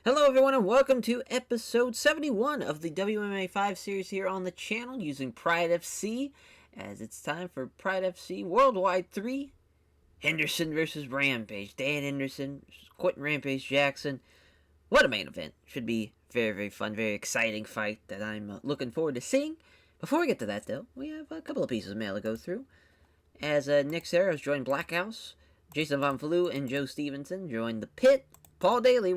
Hello everyone and welcome to episode 71 of the WMMA 5 series here on the channel using Pride FC, as it's time for Pride FC Worldwide 3, Henderson versus Rampage. Dan Henderson versus Quentin Rampage Jackson. What a main event. Should be very, very fun, very exciting fight that I'm looking forward to seeing. Before we get to that though, we have a couple of pieces of mail to go through. As Nick Serra has joined Blackhouse, Jason Von Flue and Joe Stevenson joined the Pit. Paul Daly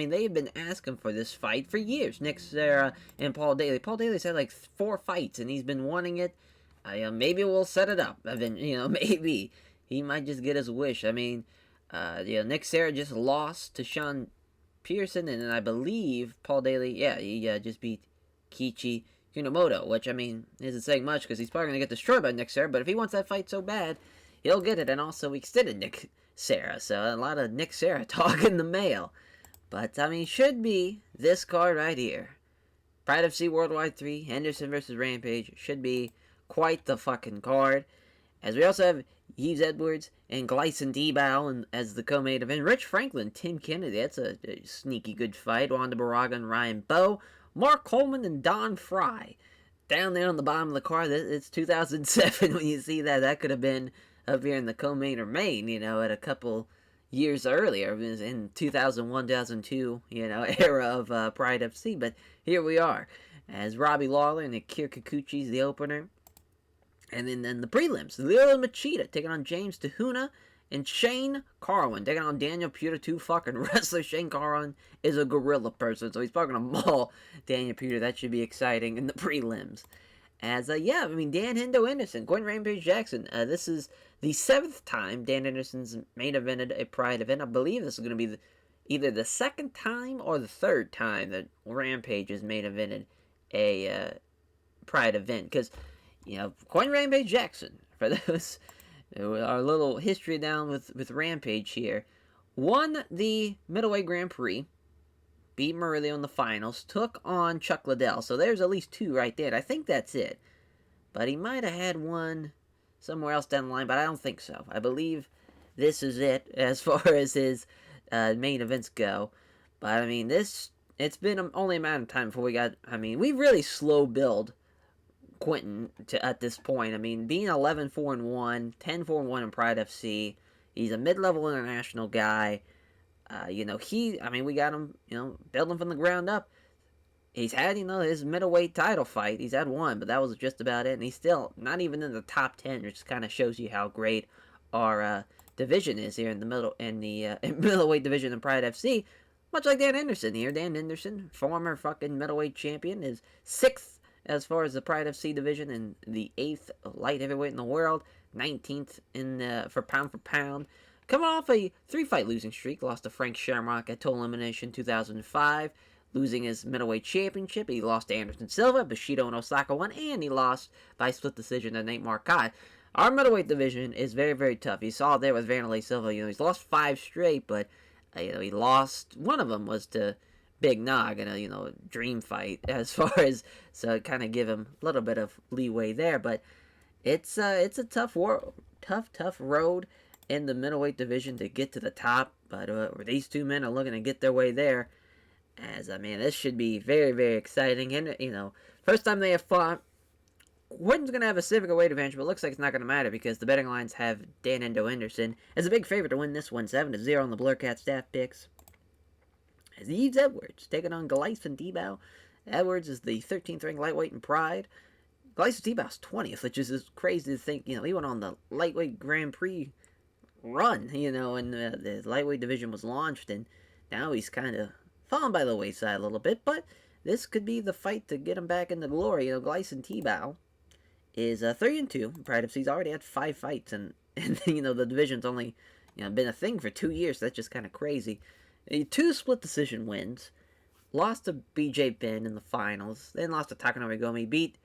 they've been asking for this fight for years. Nick Serra and Paul Daly. Paul Daly's had like 4 fights and he's been wanting it. Maybe we'll set it up. Maybe. He might just get his wish. Nick Serra just lost to Sean Pearson, and then I believe Paul Daly, he just beat Kichi Kunamoto, which, isn't saying much because he's probably going to get destroyed by Nick Serra, but if he wants that fight so bad, he'll get it, and also we extended Nick Serra, so a lot of Nick Serra talk in the mail. But, should be this card right here. Pride FC Worldwide 3, Henderson versus Rampage, should be quite the fucking card. As we also have Yves Edwards and Gleison Tebow as the co-main event. Rich Franklin, Tim Kennedy, that's a sneaky good fight. Wanda Baraga and Ryan Bowe. Mark Coleman and Don Fry. Down there on the bottom of the card, it's 2007 when you see that. That could have been up here in the co-main or main, at a couple years earlier. It was in 2001, 2002, era of Pride FC. But here we are, as Robbie Lawler and Akira Kikuchi's the opener. And then the prelims, Leo Machida taking on James Tahuna, and Shane Carwin taking on Daniel Puder, 2 fucking wrestlers. Shane Carwin is a gorilla person, so he's probably going to maul Daniel Puder. That should be exciting in the prelims. Dan Hendo Henderson, Quentin Rampage Jackson. This is the 7th time Dan Henderson's main evented a Pride event. I believe this is going to be either the 2nd time or the 3rd time that Rampage has main evented a Pride event. Because, Quentin Rampage Jackson, for those, our little history down with Rampage here, won the Middleweight Grand Prix, beat Murillo in the finals, took on Chuck Liddell. So there's at least 2 right there. I think that's it. But he might have had one somewhere else down the line, but I don't think so. I believe this is it as far as his main events go. But, it's been only a matter of time before we really slow build Quentin at this point. Being 11-4-1, 10-4-1 in Pride FC, he's a mid-level international guy. We got him, building from the ground up. He's had, his middleweight title fight. He's had one, but that was just about it. And he's still not even in the top 10, which kind of shows you how great our division is here in the middleweight division in Pride FC. Much like Dan Henderson here. Dan Henderson, former fucking middleweight champion, is 6th as far as the Pride FC division and the 8th light heavyweight in the world, 19th for pound. Coming off a 3-fight losing streak, lost to Frank Shamrock at total elimination 2005, losing his middleweight championship. He lost to Anderson Silva, Bushido and Osaka won, and he lost by split decision to Nate Marcotte. Our middleweight division is very, very tough. You saw it there with Vanderlei Silva. He's lost 5 straight, but he lost. One of them was to Big Nog in a dream fight, as far as, so kind of give him a little bit of leeway there. But it's a tough road in the middleweight division to get to the top. But these 2 men are looking to get their way there. As this should be very, very exciting. And first time they have fought, Quentin's going to have a significant weight advantage, but it looks like it's not going to matter because the betting lines have Dan Hendo Henderson as a big favorite to win this one, 7-0 on the Blurcat staff picks. As Yves Edwards taking on Gleison Tebow. Edwards is the 13th ranked lightweight in Pride. Gleison Tebow's 20th, which is crazy to think. He went on the lightweight Grand Prix run, and the lightweight division was launched, and now he's kind of fallen by the wayside a little bit, but this could be the fight to get him back into glory. Gleison Tebow is 3-2. Pride FC's already had 5 fights, and the division's only been a thing for 2 years, so that's just kind of crazy. 2 split decision wins, lost to BJ Penn in the finals, then lost to Takanori Gomi, beat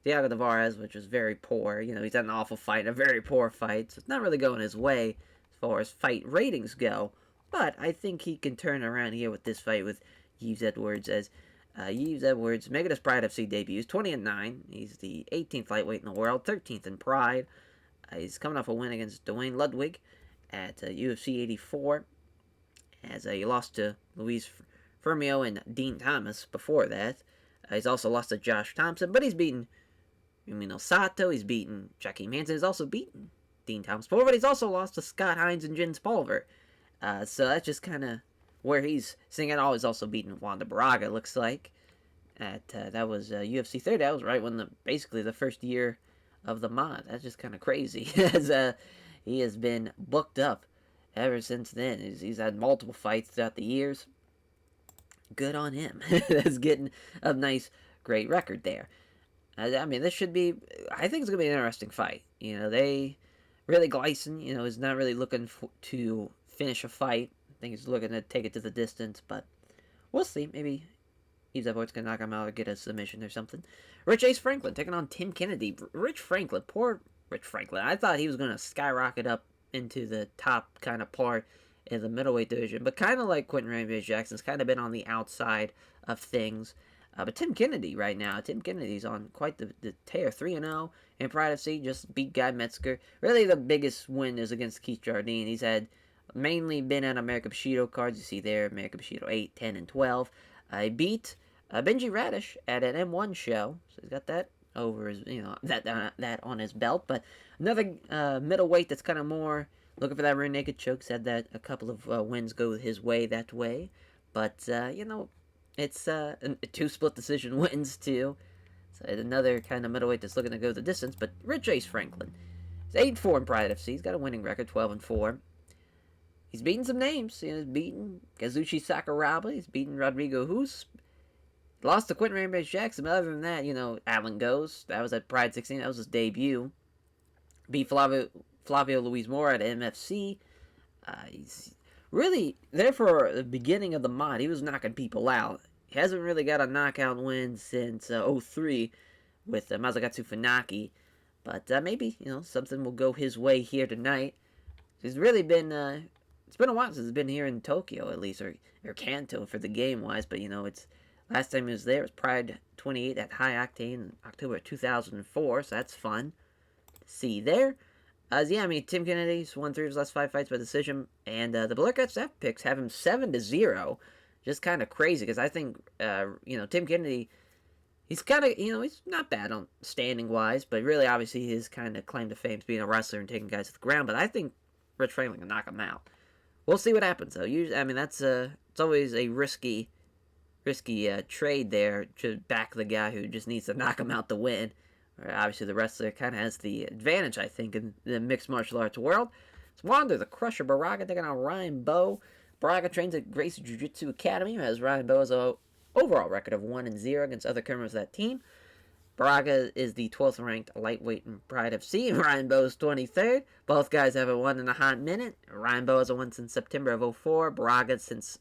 Thiago Tavares, which was very poor. He's had an awful fight, a very poor fight, so it's not really going his way as far as fight ratings go. But I think he can turn around here with this fight with Yves Edwards, as Yves Edwards, making his Pride FC debuts, 20-9. He's the 18th lightweight in the world, 13th in Pride. He's coming off a win against Dwayne Ludwig at UFC 84. As he lost to Luis Firmino and Dean Thomas before that. He's also lost to Josh Thompson, but he's beaten Yumino Sato. He's beaten Jackie Manson. He's also beaten Dean Thomas before, but he's also lost to Scott Hines and Jens Pulver. So that's just kind of where he's sitting at. He's also beaten Wanda Braga, looks like. That was UFC 30. That was right when basically the first year of the mod. That's just kind of crazy. As he has been booked up ever since then. He's had multiple fights throughout the years. Good on him. That's getting a nice, great record there. I mean, this should be. I think it's gonna be an interesting fight. Gleison, is not really looking to finish a fight. I think he's looking to take it to the distance, but we'll see. Maybe Yves Edwards can knock him out or get a submission or something. Rich Ace Franklin taking on Tim Kennedy. Poor Rich Franklin. I thought he was going to skyrocket up into the top kind of part in the middleweight division, but kind of like Quentin Rampage Jackson's kind of been on the outside of things. But Tim Kennedy right now, Kennedy's on quite the tear, 3-0 in Pride FC, just beat Guy Metzger. Really the biggest win is against Keith Jardine. He's had mainly been at America Bushido cards. You see there, America Bushido 8, 10, and 12. He beat Benji Radish at an M1 show, so he's got that over his, that on his belt. But another middleweight that's kind of more looking for that rear naked choke. Said that a couple of wins go his way that way, but it's 2 split decision wins too. So another kind of middleweight that's looking to go the distance. But Rich Ace Franklin, he's 8-4 in Pride FC. He's got a winning record, 12-4. He's beaten some names. He's beaten Kazuchi Sakuraba. He's beaten Rodrigo Hus. Lost to Quentin Rampage Jackson. But other than that, Alan Goes. That was at Pride 16. That was his debut. Beat Flavio Luis Moura at MFC. He's really there for the beginning of the mod. He was knocking people out. He hasn't really got a knockout win since 03 with Masakatsu Funaki. But maybe, something will go his way here tonight. He's really been... it's been a while since he's been here in Tokyo, at least, or Kanto for the game-wise. But, it's... Last time he was there was Pride 28 at High Octane in October 2004, so that's fun to see there. Tim Kennedy's won 3 of his last 5 fights by decision, and the Blurcat staff picks have him 7-0. Just kind of crazy, because I think, Tim Kennedy, he's kind of, he's not bad on standing-wise, but really, obviously, his kind of claim to fame is being a wrestler and taking guys to the ground, but I think Rich Franklin can knock him out. We'll see what happens, though. That's it's always a risky trade there to back the guy who just needs to knock him out to win. Obviously, the wrestler kind of has the advantage, I think, in the mixed martial arts world. It's Wander, the Crusher Baraga, taking on Ryan Bowe. Baraga trains at Gracie Jiu-Jitsu Academy, as Ryan Bowe has an overall record of 1-0 against other members of that team. Baraga is the 12th ranked lightweight in Pride FC, and Ryan Bowe is 23rd. Both guys haven't won in a hot minute. Ryan Bowe hasn't won since September of 04. Baraga since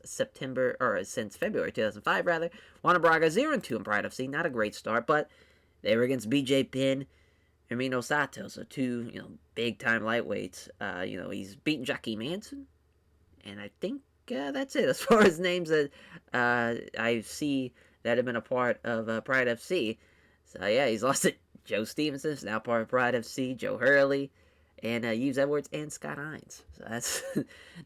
February 2005, rather. Juan Baraga 0-2 in Pride FC. Not a great start, but they were against BJ Penn and Mino Sato, so 2, big time lightweights. He's beaten Jackie Manson, and I think that's it as far as names that I see that have been a part of Pride FC. So, he's lost to Joe Stevenson, who's now part of Pride FC, Joe Hurley, and Yves Edwards and Scott Hines. So that's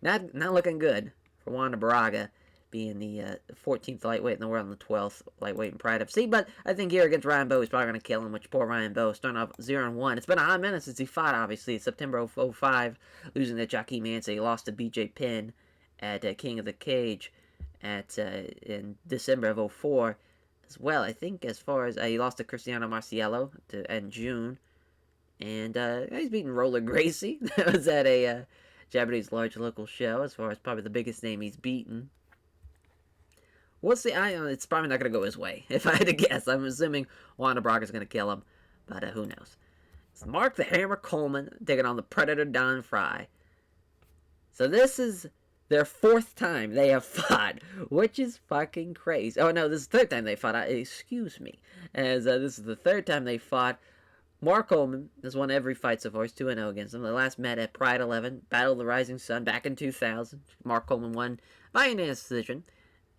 not looking good for Wanda Baraga, being the 14th lightweight in the world and the 12th lightweight in Pride FC. But I think here against Ryan Bowe, he's probably going to kill him, which poor Ryan Bowe, starting off 0-1. It's been a hot minute since he fought, obviously. September of 05, losing to Jockey Manson. He lost to BJ Penn at King of the Cage in December of 04. As well, I think, as far as he lost to Cristiano Marciello in June, and he's beaten Roller Gracie. That was at a Japanese large local show, as far as probably the biggest name he's beaten. We'll see. It's probably not going to go his way, if I had to guess. I'm assuming Wanda Braga's going to kill him, but who knows. It's Mark the Hammer Coleman taking on the Predator Don Fry. So this is their 4th time they have fought, which is fucking crazy. Oh, no, this is the 3rd time they fought. Excuse me. As this is the 3rd time they fought. Mark Coleman has won every fight so far. He's 2-0 against them. They last met at Pride 11, Battle of the Rising Sun, back in 2000. Mark Coleman won by unanimous decision,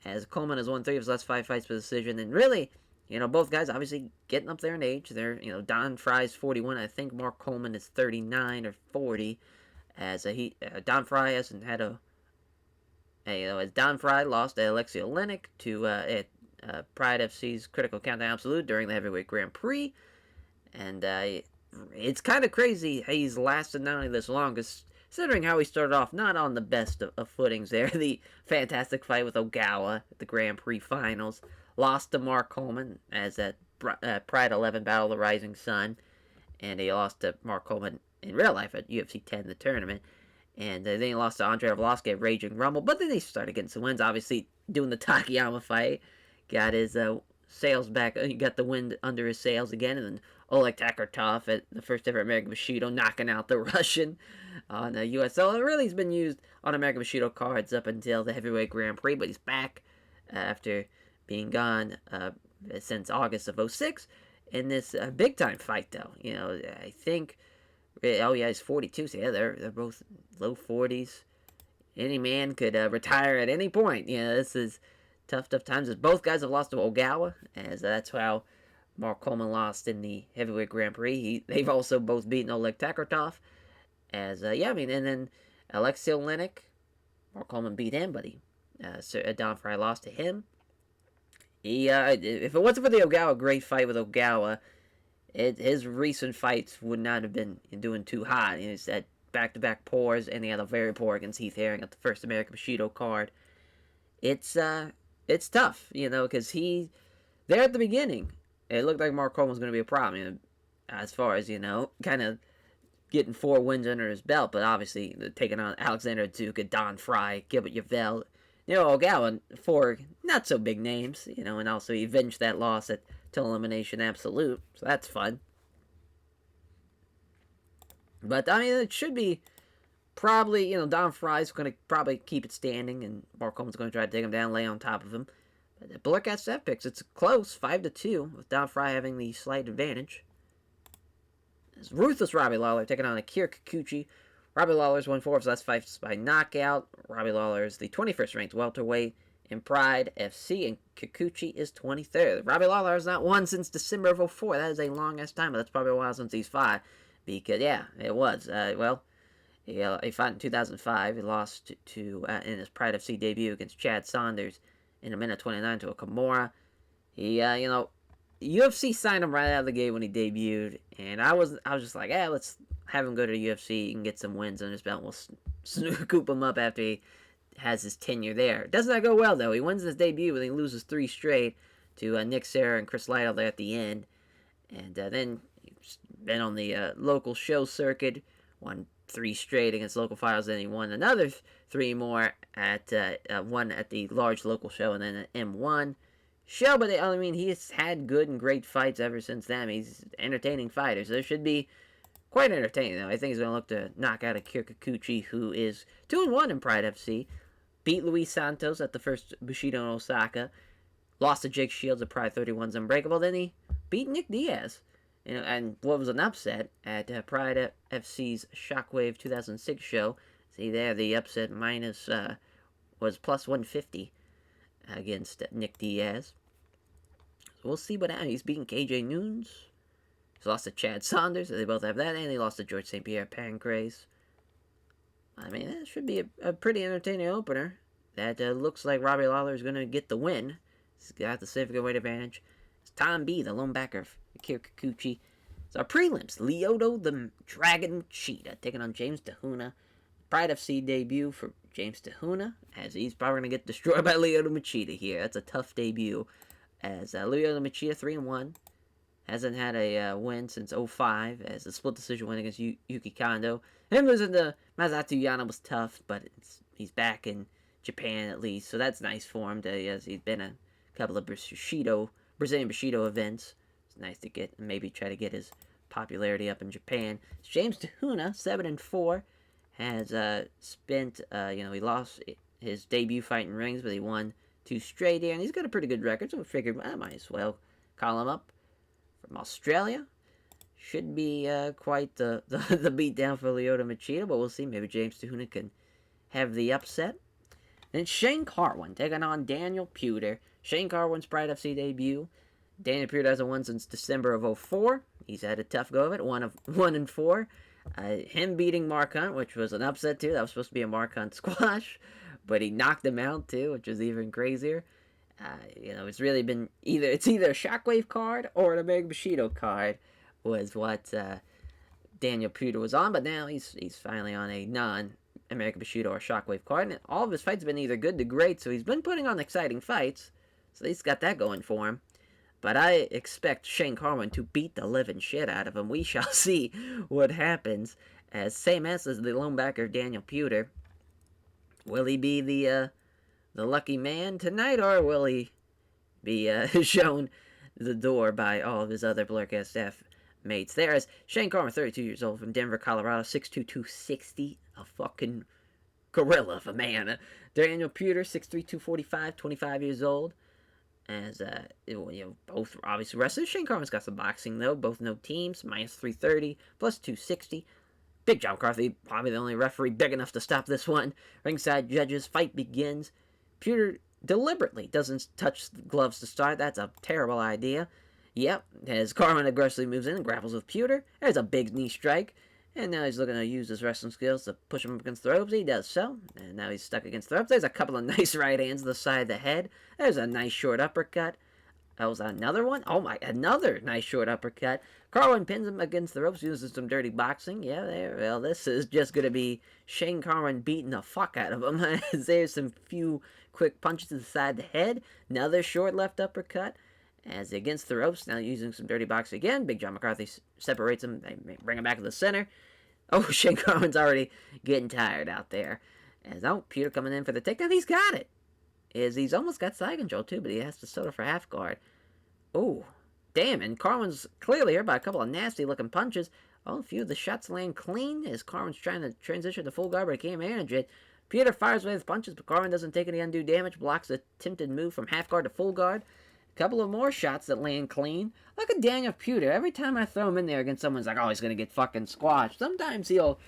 as Coleman has won 3 of his last 5 fights by decision. And really, both guys obviously getting up there in age. They're, Don Fry's 41. I think Mark Coleman is 39 or 40. As Don Fry hasn't had a As Don Fry lost to Alexei Olenek to at Pride FC's Critical Countdown Absolute during the Heavyweight Grand Prix. And it's kind of crazy he's lasted not only this long, considering how he started off not on the best of footings there. The fantastic fight with Ogawa at the Grand Prix finals. Lost to Mark Coleman as at Pride 11 Battle of the Rising Sun. And he lost to Mark Coleman in real life at UFC 10, the tournament. And then he lost to Andrei Arlovski at Raging Rumble. But then he started getting some wins. Obviously, doing the Takayama fight. Got his sails back. He got the wind under his sails again. And then Oleg Takartov at the first ever American Bushido, knocking out the Russian on the USL. It really has been used on American Bushido cards up until the Heavyweight Grand Prix. But he's back after being gone since August of 06. In this big-time fight, though. I think... Oh, yeah, he's 42, so yeah, they're both low 40s. Any man could retire at any point. This is tough times. As both guys have lost to Ogawa, as that's how Mark Coleman lost in the Heavyweight Grand Prix. They've also both beaten Oleg Takartov. And then Alexei Olenek, Mark Coleman beat him, but Don Fry lost to him. If it wasn't for the Ogawa great fight with Ogawa, his recent fights would not have been doing too hot. He's had back-to-back pours, and he had a very poor against Heath Herring at the first American Bushido card. It's tough, because there at the beginning, it looked like Mark Coleman was going to be a problem, as far as, kind of getting 4 wins under his belt, but obviously taking on Alexander Duca, Don Fry, Gilbert Yvel, Ogawa, 4 not-so-big names, and also he avenged that loss at till elimination absolute, so that's fun. But, it should be probably, Don Fry's going to probably keep it standing, and Mark Coleman's going to try to take him down, lay on top of him. But the Bullet Cat Step picks, it's close, 5-2, with Don Fry having the slight advantage. It's Ruthless Robbie Lawler taking on Akira Kikuchi. Robbie Lawler's won 4 of his last 5 by knockout. Robbie Lawler is the 21st ranked welterweight in Pride FC, and Kikuchi is 23rd. Robbie Lawler has not won since December of 04. That is a long-ass time, but that's probably a while since he's fought. Because, yeah, it was. He fought in 2005. He lost to in his Pride FC debut against Chad Saunders in a minute 29 to a Kimura. He, UFC signed him right out of the gate when he debuted, and I was just like, let's have him go to the UFC and get some wins on his belt. We'll scoop him up after he has his tenure there. Does not go well, though. He wins his debut, and he loses 3 straight to Nick Serra and Chris Lytle there at the end. And then he's been on the local show circuit, won 3 straight against local fighters. Then he won another 3 more at one at the large local show, and then an M1 show. But he's had good and great fights ever since then. He's an entertaining fighter, so it should be quite entertaining, though. I think he's going to look to knock out Akira Kikuchi, who is 2-1 in Pride FC. Beat Luis Santos at the first Bushido in Osaka. Lost to Jake Shields at Pride 31's Unbreakable. Then he beat Nick Diaz. And what was an upset at Pride FC's Shockwave 2006 show. See there, the upset was plus 150 against Nick Diaz. So we'll see what happens. He's beating KJ Nunes. He's lost to Chad Saunders. So they both have that. And he lost to George St. Pierre Pancrase. That should be a pretty entertaining opener. That looks like Robbie Lawler is going to get the win. He's got the significant weight advantage. It's Tom B, the lone backer of Akira Kikuchi. So our prelims, Lyoto the Dragon Cheetah taking on James Tahuna. Pride FC debut for James Tahuna, as he's probably going to get destroyed by Lyoto Machida here. That's a tough debut, as Lyoto Machida 3-1. Hasn't had a win since 05, as a split decision win against Yuki Kondo. Him losing to Masato Yano was tough, but he's back in Japan at least, so that's nice for him. As he's been a couple of Brazilian Bushido events. It's nice to maybe try to get his popularity up in Japan. James Tahuna, 7-4, has spent, he lost his debut fight in rings, but he won 2 straight here, and he's got a pretty good record, so I figured I might as well call him up. From Australia, should be quite the beatdown for Lyoto Machida, but we'll see. Maybe James Tahuna can have the upset. Then Shane Carwin taking on Daniel Puder. Shane Carwin's Pride FC debut. Daniel Puder hasn't won since December of 04. He's had a tough go of it, 1-4. Him beating Mark Hunt, which was an upset too. That was supposed to be a Mark Hunt squash. but he knocked him out too, which is even crazier. It's really been either a Shockwave card or an American Bushido card was what Daniel Puder was on, but now he's finally on a non-American Bushido or Shockwave card, and all of his fights have been either good to great, so he's been putting on exciting fights, so he's got that going for him. But I expect Shane Carwin to beat the living shit out of him. We shall see what happens. As same as the lone backer Daniel Puder. Will he be the lucky man tonight, or will he be shown the door by all of his other Blurcast staff mates? There is Shane Carwin, 32 years old, from Denver, Colorado, 6'2", 260, a fucking gorilla of a man. Daniel Puder, 6'3", 245, 25 years old. As both obviously wrestlers. Shane Carwin's got some boxing though. Both no teams. Minus 330, plus 260. Big John McCarthy, probably the only referee big enough to stop this one. Ringside judges. Fight begins. Puder deliberately doesn't touch the gloves to start. That's a terrible idea. Yep, as Carwin aggressively moves in and grapples with Puder. There's a big knee strike. And now he's looking to use his wrestling skills to push him up against the ropes. He does so. And now he's stuck against the ropes. There's a couple of nice right hands to the side of the head. There's a nice short uppercut. That was another one. Oh my, another nice short uppercut. Carwin pins him against the ropes, uses some dirty boxing. Yeah, well, this is just going to be Shane Carwin beating the fuck out of him. There's some few quick punches to the side of the head. Another short left uppercut. As against the ropes, now using some dirty boxing again. Big John McCarthy separates him. They bring him back to the center. Oh, Shane Carwin's already getting tired out there. As Puder coming in for the takedown. He's got it. He's almost got side control too, but he has to settle for half guard. Oh, damn. And Carwin's clearly hurt by a couple of nasty looking punches. Oh, a few of the shots land clean as Carwin's trying to transition to full guard, but he can't manage it. Puder fires away with punches, but Carwin doesn't take any undue damage. Blocks the attempted move from half guard to full guard. Couple of more shots that land clean. Look at Daniel Puder. Every time I throw him in there against someone's like, oh, he's going to get fucking squashed. Sometimes he'll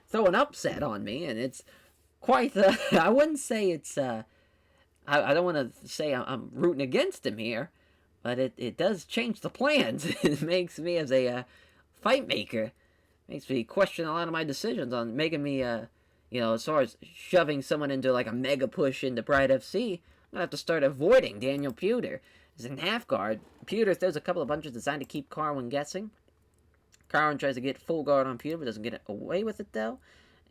throw an upset on me, and it's quite the... I wouldn't say it's... I don't want to say I'm rooting against him here, but it does change the plans. It makes me, as a fight maker, makes me question a lot of my decisions on making me, as far as shoving someone into like a mega push into Pride FC, I'm going to have to start avoiding Daniel Puder. He's in half guard. Puder throws a couple of punches designed to keep Carwin guessing. Carwin tries to get full guard on Puder, but doesn't get away with it, though.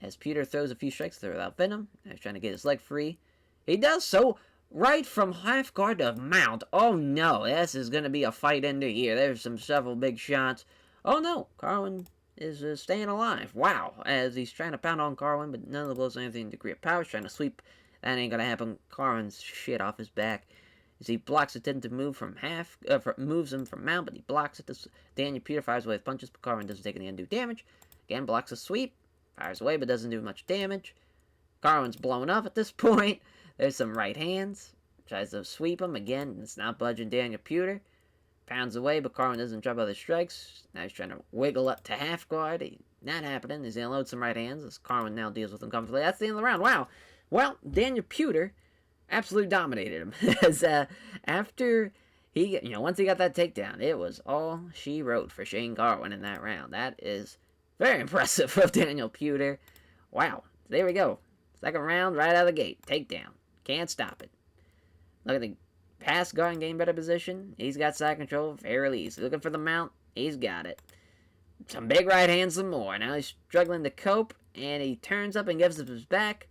As Puder throws a few strikes without venom. He's trying to get his leg free. He does so right from half guard to mount. Oh, no. This is going to be a fight ender here. There's several big shots. Oh, no. Carwin is staying alive. Wow. As he's trying to pound on Carwin, but none of the blows have anything degree of power. He's trying to sweep. That ain't going to happen. Carwin's shit off his back. As he blocks attempted move from moves him from mount, but he blocks it. Daniel Puder fires away with punches, but Carwin doesn't take any undue damage. Again, blocks a sweep, fires away, but doesn't do much damage. Carwin's blown up at this point. There's some right hands. Tries to sweep him again. It's not budging Daniel Puder. Pounds away, but Carwin doesn't drop other strikes. Now he's trying to wiggle up to half guard. Not happening. He's going to load some right hands as Carwin now deals with him comfortably. That's the end of the round. Wow. Well, Daniel Puder absolutely dominated him. As after he, once he got that takedown, it was all she wrote for Shane Carwin in that round. That is very impressive of Daniel Puder. Wow. There we go. Second round, right out of the gate. Takedown. Can't stop it. Look at the pass guard and game better position. He's got side control fairly easy. Looking for the mount. He's got it. Some big right hands, some more. Now he's struggling to cope, and he turns up and gives up his back.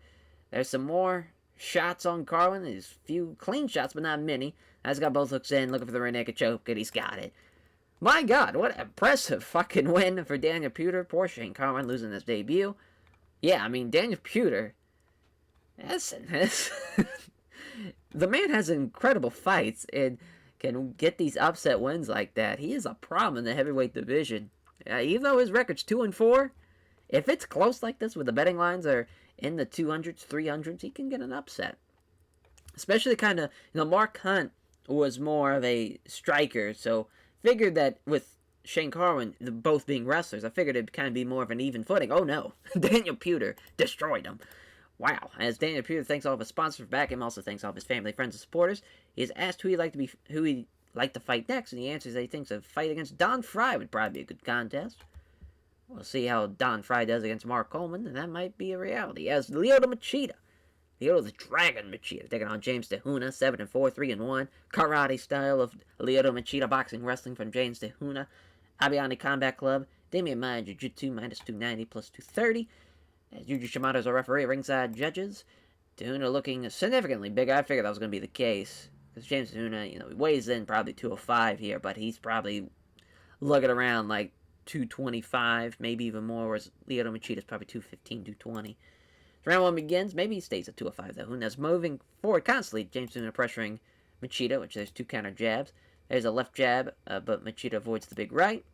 There's some more shots on Carwin. There's a few clean shots, but not many. Now he's got both hooks in, looking for the rear naked choke, and he's got it. My God, what an impressive fucking win for Daniel Puder. Poor Shane Carwin losing his debut. Yeah, I mean, Daniel Puder, the man has incredible fights and can get these upset wins like that. He is a problem in the heavyweight division. Even though his record's 2-4, if it's close like this, where the betting lines are in the 200s, 300s, he can get an upset. Especially kind of, Mark Hunt was more of a striker, so figured that with Shane Carwin, both being wrestlers, I figured it'd kind of be more of an even footing. Oh no, Daniel Puder destroyed him. Wow. As Daniel Puder thanks all of his sponsors for backing him, also thanks all of his family, friends, and supporters. He is asked who he'd like to fight next, and he answers that he thinks a fight against Don Fry would probably be a good contest. We'll see how Don Fry does against Mark Coleman, and that might be a reality. As Lyoto Machida Lyoto the Dragon Machida taking on James DeHuna, 7-4, 3-1. Karate style of Lyoto Machida boxing wrestling from James DeHuna. Abiani Combat Club, Damian Maya Jiu-Jitsu, minus 290, plus 230. As Yuji Shimato's a referee, ringside judges. DeHuna looking significantly bigger. I figured that was going to be the case. Because James DeHuna, he weighs in probably 205 here, but he's probably looking around like 225, maybe even more, whereas Lyoto Machida's probably 215, 220. Round one begins. Maybe he stays at 205, though. Huna's moving forward constantly. James DeHuna pressuring Machida, which there's two counter jabs. There's a left jab, but Machida avoids the big right.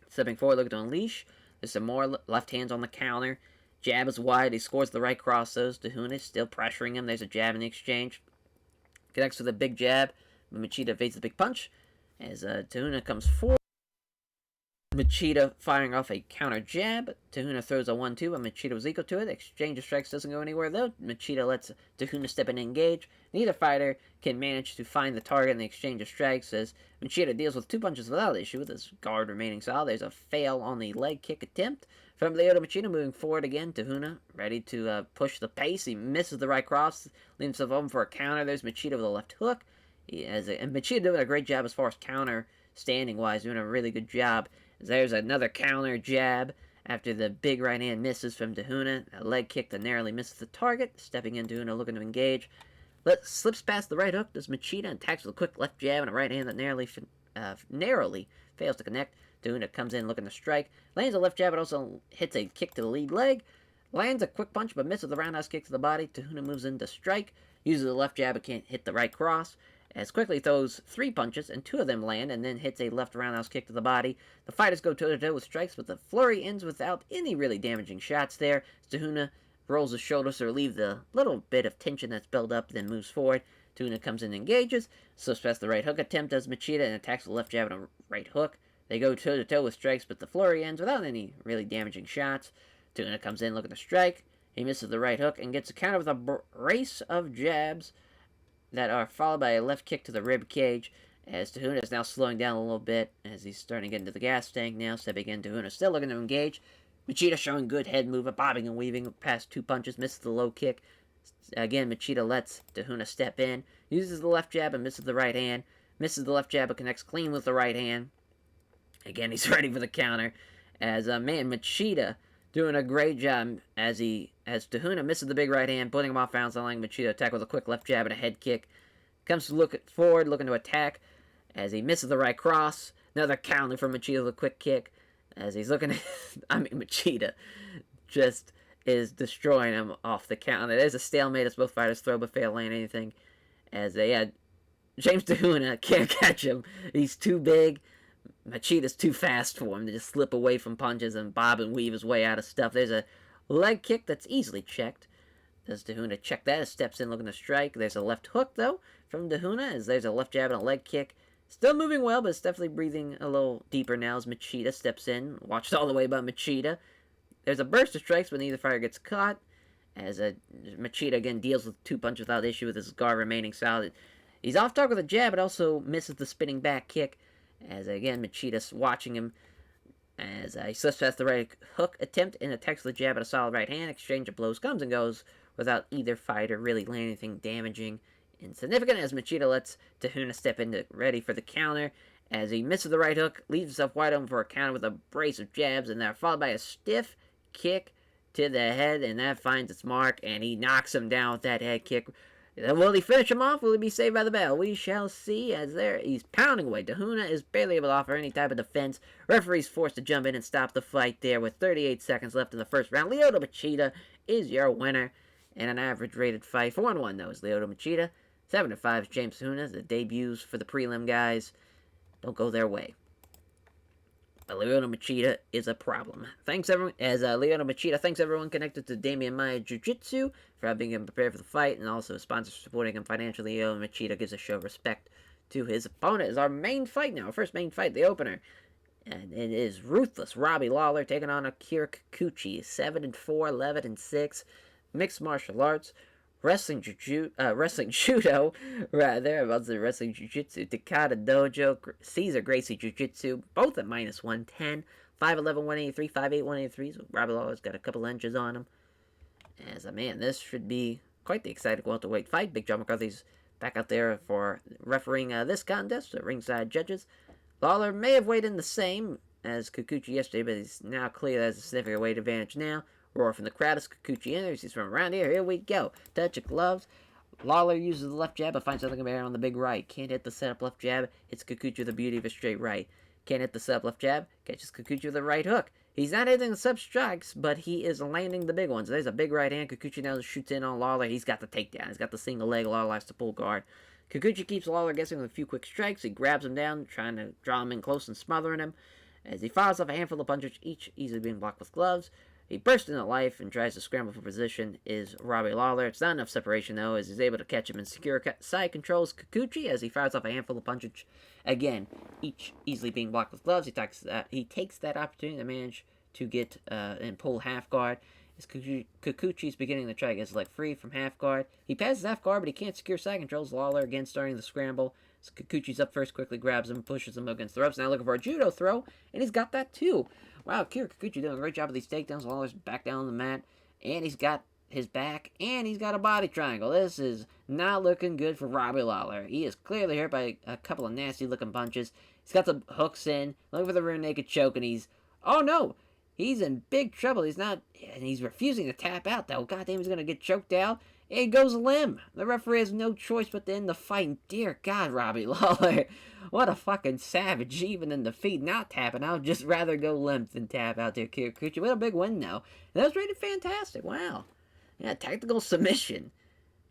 Stepping forward, looking to unleash. There's some more left hands on the counter. Jab is wide. He scores the right cross, though. DeHuna still pressuring him. There's a jab in the exchange. Connects with a big jab, but Machida evades the big punch. As DeHuna comes forward. Machida firing off a counter jab. DeHuna throws a 1-2, but Machida was equal to it. Exchange of strikes doesn't go anywhere, though. Machida lets DeHuna step in and engage. Neither fighter can manage to find the target in the exchange of strikes, as Machida deals with two punches without issue, with his guard remaining solid. There's a fail on the leg kick attempt from Lyoto Machida, moving forward again. DeHuna ready to push the pace. He misses the right cross, leaves himself open for a counter. There's Machida with a left hook. And Machida doing a great job as far as counter standing-wise, doing a really good job. There's another counter jab after the big right hand misses from DeHuna. A leg kick that narrowly misses the target. Stepping in, DeHuna looking to engage. Slips past the right hook. Does Machida and attacks with a quick left jab and a right hand that narrowly fails to connect. DeHuna comes in looking to strike. Lands a left jab, but also hits a kick to the lead leg. Lands a quick punch, but misses the roundhouse kick to the body. DeHuna moves in to strike. Uses the left jab, but can't hit the right cross. As quickly throws 3 punches, and 2 of them land, and then hits a left roundhouse kick to the body. The fighters go toe-to-toe with strikes, but the flurry ends without any really damaging shots there. DeHuna rolls his shoulders to relieve the little bit of tension that's built up, then moves forward. DeHuna comes in and engages, slips past the right hook attempt, does Machida, and attacks with a left jab and a right hook. They go toe-to-toe with strikes, but the flurry ends without any really damaging shots. DeHuna comes in looking to strike. He misses the right hook and gets a counter with a brace of jabs that are followed by a left kick to the rib cage, as DeHuna is now slowing down a little bit as he's starting to get into the gas tank now. Stepping in, DeHuna still looking to engage. Machida showing good head movement, bobbing and weaving past 2 punches, misses the low kick. Again, Machida lets DeHuna step in, uses the left jab and misses the right hand. Misses the left jab but connects clean with the right hand. Again, he's ready for the counter. Machida doing a great job as DeHuna misses the big right hand, putting him off balance, allowing Machida to attack with a quick left jab and a head kick. Comes to look forward, looking to attack as he misses the right cross. Another counter from Machida with a quick kick. As he's looking at, Machida just is destroying him off the counter. There's a stalemate as both fighters throw but fail to land anything. As James DeHuna can't catch him. He's too big. Machida's too fast for him to just slip away from punches and bob and weave his way out of stuff. There's a leg kick that's easily checked. Does DeHuna check that as steps in looking to strike. There's a left hook, though, from DeHuna, as there's a left jab and a leg kick. Still moving well, but it's definitely breathing a little deeper now as Machida steps in. Watched all the way by Machida. There's a burst of strikes, but neither fighter gets caught. As Machida, again, deals with 2 punches without issue with his guard remaining solid. He's off target with a jab, but also misses the spinning back kick. As, again, Machida's watching him as he slips past the right hook attempt and attacks with a jab at a solid right hand. Exchange of blows comes and goes without either fighter really landing anything damaging and significant, as Machida lets DeHuna step in ready for the counter. As he misses the right hook, leaves himself wide open for a counter with a brace of jabs, and they're followed by a stiff kick to the head, and that finds its mark, and he knocks him down with that head kick. Will he finish him off? Will he be saved by the bell? We shall see, as he's pounding away. DeHuna is barely able to offer any type of defense. Referee's forced to jump in and stop the fight there with 38 seconds left in the first round. Lyoto Machida is your winner in an average rated fight. 4-1, though, is Lyoto Machida. 7-5 is James DeHuna. The debuts for the prelim guys don't go their way. But Lyoto Machida is a problem. Thanks, everyone. Lyoto Machida thanks everyone connected to Damian Maya Jiu-Jitsu for having him prepared for the fight, and also sponsors for supporting him financially. Lyoto Machida gives a show of respect to his opponent. Is our main fight now. Our first main fight, the opener. And it is Ruthless Robbie Lawler taking on Akira Kikuchi. 7-4, 11-6. Mixed martial arts. Wrestling judo, rather, about the wrestling jiu-jitsu, Takada Dojo, Caesar Gracie Jiu-Jitsu, both at minus 110, 5'11", 183, 5'8", 183, so Robbie Lawler's got a couple inches on him. As this should be quite the exciting welterweight fight. Big John McCarthy's back out there for refereeing this contest. The ringside judges. Lawler may have weighed in the same as Kikuchi yesterday, but he's now clear that has a significant weight advantage now. Roar from the crowd as Kikuchi enters. He's from around here. Here we go. Touch of gloves. Lawler uses the left jab, but finds something about on the big right. Can't hit the setup left jab. Hits Kikuchi with the beauty of a straight right. Can't hit the setup left jab. Catches Kikuchi with a right hook. He's not hitting the sub strikes, but he is landing the big ones. There's a big right hand. Kikuchi now shoots in on Lawler. He's got the takedown. He's got the single leg. Lawler has to pull guard. Kikuchi keeps Lawler guessing with a few quick strikes. He grabs him down, trying to draw him in close and smothering him. As he fires off a handful of punches, each easily being blocked with gloves. He bursts into life and tries to scramble for position is Robbie Lawler. It's not enough separation, though, as he's able to catch him and secure side controls Kikuchi as he fires off a handful of punches. Again, each easily being blocked with gloves. He takes that opportunity to manage to get and pull half guard. As Kikuchi's beginning to try to get his leg free from half guard. He passes half guard, but he can't secure side controls. Lawler again starting the scramble. So Kikuchi's up first, quickly grabs him, pushes him against the ropes. Now looking for a judo throw, and he's got that too. Wow, Kikuchi doing a great job of these takedowns. Lawler's back down on the mat, and he's got his back, and he's got a body triangle. This is not looking good for Robbie Lawler. He is clearly hurt by a couple of nasty-looking punches. He's got the hooks in, looking for the rear naked choke, and oh no! He's in big trouble. And he's refusing to tap out, though. Goddamn, he's going to get choked out. And he goes limb. The referee has no choice but to end the fight. And dear God, Robbie Lawler, what a fucking savage. Even in defeat, not tapping out. Just rather go limp than tap out there, Kikuchi. What a big win, though. And that was rated fantastic. Wow. Yeah, tactical submission.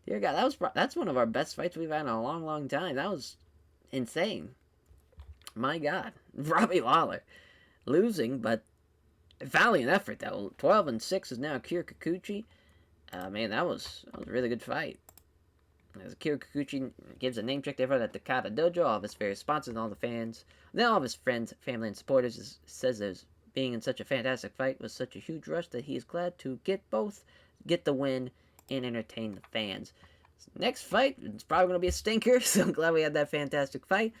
Dear God, that's one of our best fights we've had in a long, long time. That was insane. My God. Robbie Lawler losing, but valiant effort, though. 12-6 is now Akira Kikuchi. Man, that was a really good fight. As Akira Kikuchi gives a name check to everyone at the Kata Dojo, all of his various sponsors and all the fans, then all of his friends, family, and supporters, says there's being in such a fantastic fight was such a huge rush that he is glad to get the win, and entertain the fans. Next fight, it's probably going to be a stinker, so I'm glad we had that fantastic fight.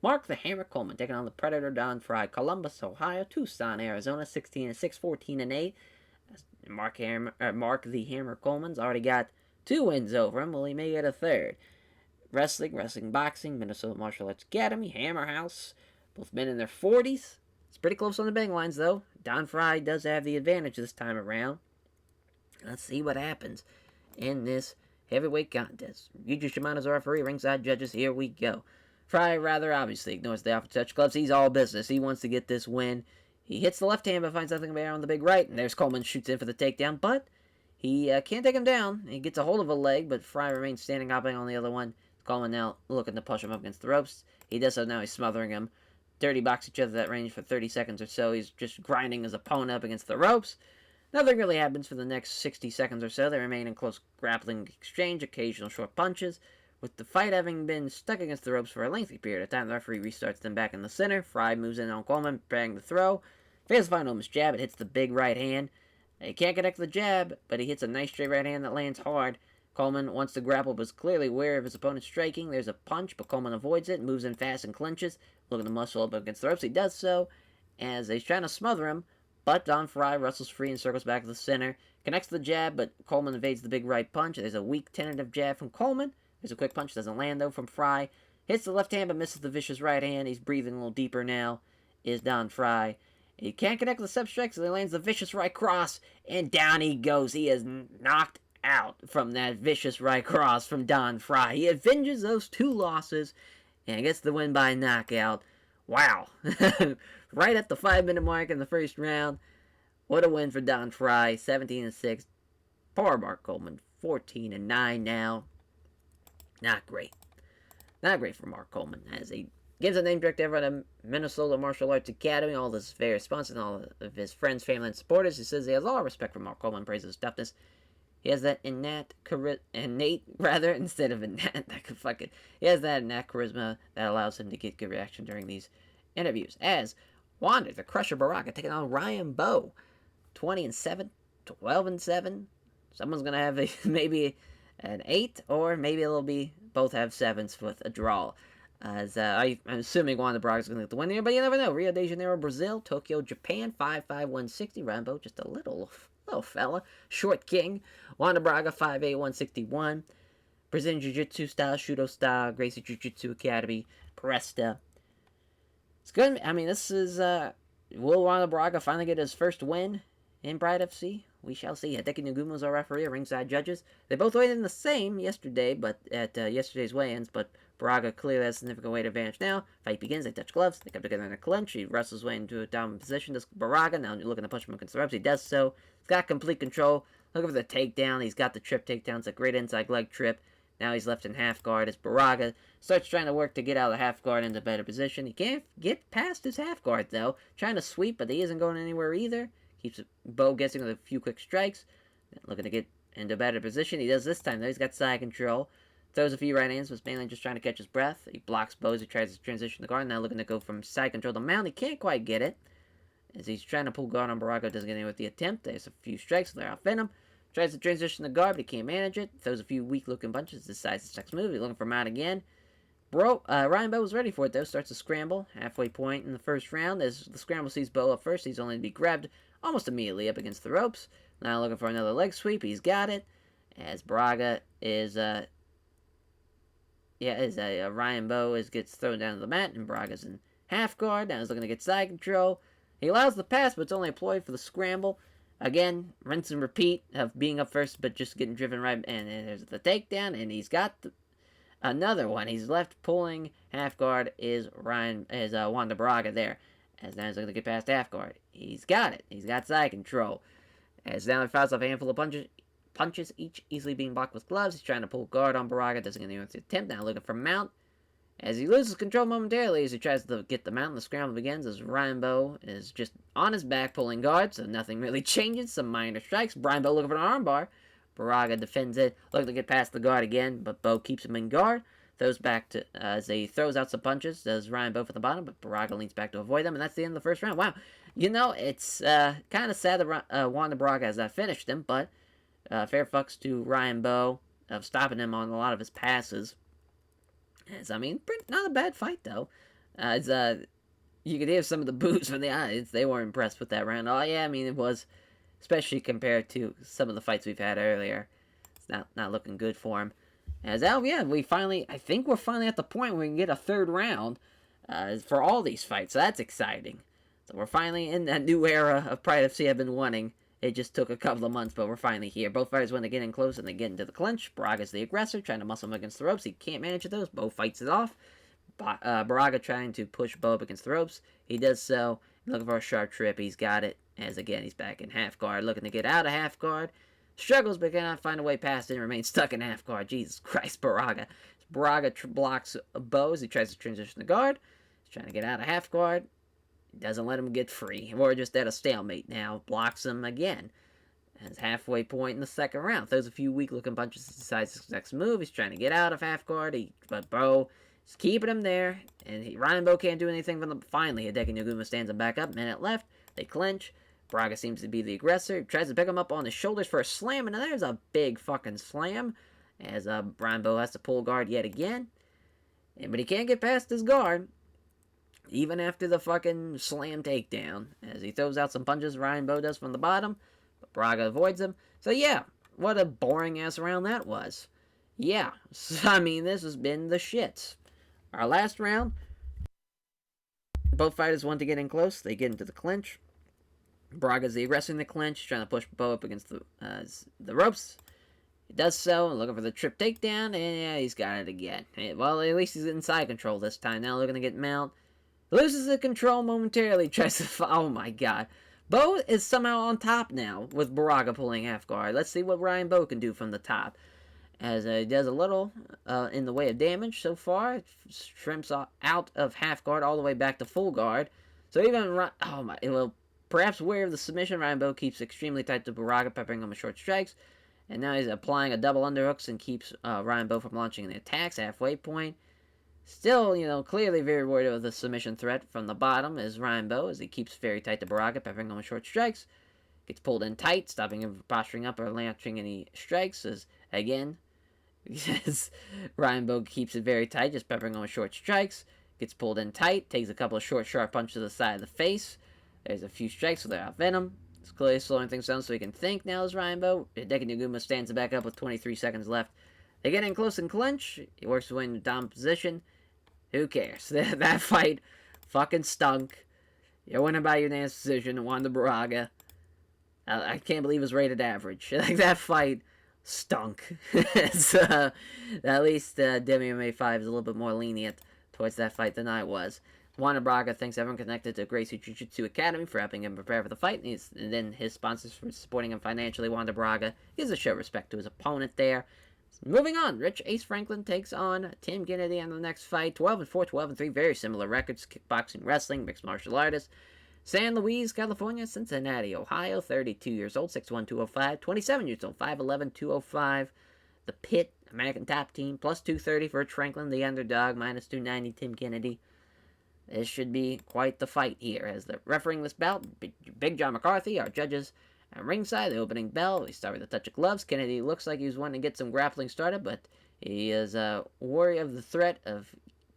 Mark the Hammer Coleman taking on the Predator Don Fry, Columbus, Ohio, Tucson, Arizona, 16-6, 14-8. Mark the Hammer Coleman's already got 2 wins over him. Well, he may get a third. Wrestling, boxing, Minnesota Martial Arts Academy, Hammer House, both men in their 40s. It's pretty close on the betting lines, though. Don Fry does have the advantage this time around. Let's see what happens in this heavyweight contest. Yuji Shimano's our referee, ringside judges. Here we go. Fry rather obviously ignores the offer to touch gloves. He's all business. He wants to get this win. He hits the left hand but finds nothing there on the big right. And there's Coleman, shoots in for the takedown. But he can't take him down. He gets a hold of a leg, but Fry remains standing hopping on the other one. Coleman now looking to push him up against the ropes. He does so now. He's smothering him. Dirty box each other at that range for 30 seconds or so. He's just grinding his opponent up against the ropes. Nothing really happens for the next 60 seconds or so. They remain in close grappling exchange, occasional short punches. With the fight having been stuck against the ropes for a lengthy period of time, the referee restarts them back in the center. Fry moves in on Coleman, preparing the throw. Fails to find Oma's jab. It hits the big right hand. He can't connect the jab, but he hits a nice straight right hand that lands hard. Coleman wants to grapple, but is clearly aware of his opponent striking. There's a punch, but Coleman avoids it, moves in fast and clinches. Looking to muscle up against the ropes. He does so as he's trying to smother him, but Don Fry wrestles free and circles back to the center. Connects the jab, but Coleman evades the big right punch. There's a weak tentative jab from Coleman. There's a quick punch, doesn't land though from Fry. Hits the left hand, but misses the vicious right hand. He's breathing a little deeper now, is Don Fry. He can't connect with the sub strike, so he lands the vicious right cross, and down he goes. He is knocked out from that vicious right cross from Don Fry. He avenges those 2 losses, and gets the win by knockout. Wow. Right at the 5-minute mark in the first round. What a win for Don Fry. 17-6. Poor Mark Coleman. 14-9 now. Not great. Not great for Mark Coleman, as he gives a name direct to everyone at Minnesota Martial Arts Academy, all his various sponsors, and all of his friends, family, and supporters. He says he has all respect for Mark Coleman, praises his toughness. He has that he has that innate charisma that allows him to get good reaction during these interviews. As Wander, the Crusher Baraka, taking on Ryan Bowe, 20-7, 12-7. Someone's gonna have maybe an 8, or maybe it'll be both have 7s with a draw. As I'm assuming Wander Baraka's gonna get the win here, but you never know. Rio de Janeiro, Brazil, Tokyo, Japan, 5'5", 160. Ryan Bowe just a little Hello, fella. Short King. Wanda Braga, 5'8", 161. Brazilian Jiu-Jitsu style, Shudo style, Gracie Jiu-Jitsu Academy, Presta. It's good. I mean, this is, will Wanda Braga finally get his first win in Pride FC? We shall see. Hideki Nagumo's our referee, ringside judges. They both weighed in the same yesterday, but at yesterday's weigh-ins, but Braga clearly has a significant weight advantage now. Fight begins, they touch gloves, they come together in a clinch. He wrestles way into a dominant position. Does Braga, now looking to push him against the ropes. He does so. He's got complete control. Looking for the takedown. He's got the trip takedown. It's a great inside leg trip. Now he's left in half guard as Braga starts trying to work to get out of the half guard into a better position. He can't get past his half guard, though. Trying to sweep, but he isn't going anywhere either. Keeps Bo guessing with a few quick strikes. Looking to get into a better position. He does this time, though. He's got side control. Throws a few right hands, was mainly just trying to catch his breath. He blocks Bo as he tries to transition the guard. Now looking to go from side control to mount. He can't quite get it. As he's trying to pull guard on Braga, doesn't get any with the attempt. There's a few strikes, so they're outfit him. Tries to transition the guard, but he can't manage it. Throws a few weak-looking punches. Decides his next move. He's looking for mount again. Ryan Bo was ready for it, though. Starts to scramble. Halfway point in the first round. As the scramble sees Bo up first, he's only to be grabbed almost immediately up against the ropes. Now looking for another leg sweep. He's got it. As Braga is, Ryan Bo gets thrown down to the mat, and Braga's in half guard. Now he's looking to get side control. He allows the pass, but it's only employed for the scramble. Again, rinse and repeat of being up first, but just getting driven right. And there's the takedown, and he's got another one. He's left pulling half guard. Is Wanda Braga there? As now he's looking to get past half guard. He's got it. He's got side control. As now he fouls off a handful of punches, each easily being blocked with gloves. He's trying to pull guard on Braga. Doesn't get anyone to attempt. Now looking for mount. As he loses control momentarily as he tries to get the mount, and the scramble begins as Ryan Bo is just on his back pulling guard, so nothing really changes. Some minor strikes. Ryan Bo looking for an armbar. Braga defends it, looking to get past the guard again, but Bo keeps him in guard. Throws back to, as he throws out some punches, does Ryan Bo for the bottom, but Braga leans back to avoid them, and that's the end of the first round. Wow. You know, it's kind of sad that Wanda Braga has finished him, but fair fucks to Ryan Bo of stopping him on a lot of his passes. I mean, not a bad fight, though. You could hear some of the boos from the audience. They weren't impressed with that round. Oh, yeah, I mean, it was, especially compared to some of the fights we've had earlier. It's not looking good for him. I think we're finally at the point where we can get a third round for all these fights. So that's exciting. So we're finally in that new era of Pride FC I've been wanting. It just took a couple of months, but we're finally here. Both fighters, when they get in close and they get into the clinch, Braga's the aggressor, trying to muscle him against the ropes. He can't manage those. Bo fights it off. Braga trying to push Bo up against the ropes. He does so. Looking for a sharp trip. He's got it. As again, he's back in half guard. Looking to get out of half guard. Struggles, but cannot find a way past it and remains stuck in half guard. Jesus Christ, Braga. Braga blocks Bo as he tries to transition the guard. He's trying to get out of half guard. Doesn't let him get free. We're just at a stalemate now. Blocks him again. As halfway point in the second round. Throws a few weak-looking punches. Decides his next move. He's trying to get out of half guard. But Bo is keeping him there. And Ryan Bo can't do anything from them. Finally, Hideki Nagumo stands him back up. Minute left. They clinch. Braga seems to be the aggressor. He tries to pick him up on his shoulders for a slam. And there's a big fucking slam. As Ryan Bo has to pull guard yet again. But he can't get past his guard. Even after the fucking slam takedown. As he throws out some punches, Ryan Bo does from the bottom. But Braga avoids him. So yeah, what a boring-ass round that was. Yeah, so, I mean, this has been the shits. Our last round, both fighters want to get in close. They get into the clinch. Braga's the aggressor in the clinch, trying to push Bo up against the ropes. He does so, looking for the trip takedown, and yeah, he's got it again. Well, at least he's in side control this time. Now looking to get mount. Loses the control momentarily, tries to... Oh my god. Bo is somehow on top now, with Braga pulling half guard. Let's see what Ryan Bo can do from the top. As he does a little in the way of damage so far. Shrimps out of half guard all the way back to full guard. So even... Oh my... Well, perhaps aware of the submission, Ryan Bo keeps extremely tight to Braga, peppering him with short strikes. And now he's applying a double underhooks and keeps Ryan Bo from launching the attacks. Halfway point. Still, clearly very worried of the submission threat from the bottom is Ryan Bo, as he keeps very tight to Braga, peppering him with short strikes. Gets pulled in tight, stopping him from posturing up or launching any strikes, as, again, Ryan Bo keeps it very tight, just peppering him with short strikes. Gets pulled in tight, takes a couple of short, sharp punches to the side of the face. There's a few strikes, so they're out venom. It's clearly slowing things down so he can think now as Rainbow. Hideki Naguma stands back up with 23 seconds left. They get in close and clinch. He works his way into down position. Who cares? That fight fucking stunk. You're winning by unanimous decision. Wanda Braga. I can't believe it was rated average. Like, that fight stunk. So, at least WMMA 5 is a little bit more lenient towards that fight than I was. Wanda Braga thanks everyone connected to Gracie Jiu-Jitsu Academy for helping him prepare for the fight, and then his sponsors for supporting him financially. Wanda Braga gives a show of respect to his opponent there. Moving on, Rich Ace Franklin takes on Tim Kennedy on the next fight. 12-4, 12-3, very similar records. Kickboxing, wrestling, mixed martial artists. San Luis, California, Cincinnati, Ohio, 32 years old, 6'1", 205, 27 years old, 5'11", 205. The Pit, American Top Team, plus 230 for Rich Franklin, the underdog, minus 290 Tim Kennedy. This should be quite the fight here, as the refereeing this bout, Big John McCarthy, our judges at ringside. The opening bell, we start with a touch of gloves. Kennedy looks like he was wanting to get some grappling started, but he is wary of the threat of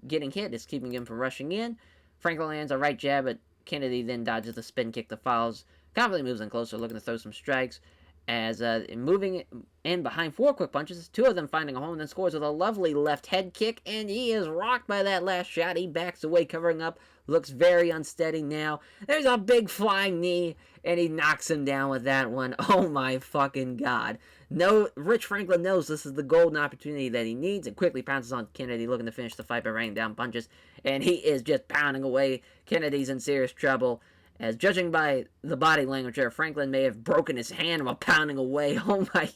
getting hit. It's keeping him from rushing in. Franklin lands a right jab, but Kennedy then dodges the spin kick that follows. Confidently moves in closer, looking to throw some strikes. As moving in behind 4 quick punches, 2 of them finding a home, and then scores with a lovely left head kick, and he is rocked by that last shot. He backs away, covering up, looks very unsteady now. There's a big flying knee, and he knocks him down with that one. Oh my fucking god. No, Rich Franklin knows this is the golden opportunity that he needs, and quickly pounces on Kennedy, looking to finish the fight by raining down punches, and he is just pounding away. Kennedy's in serious trouble, as judging by the body language there, Franklin may have broken his hand while pounding away. Oh my...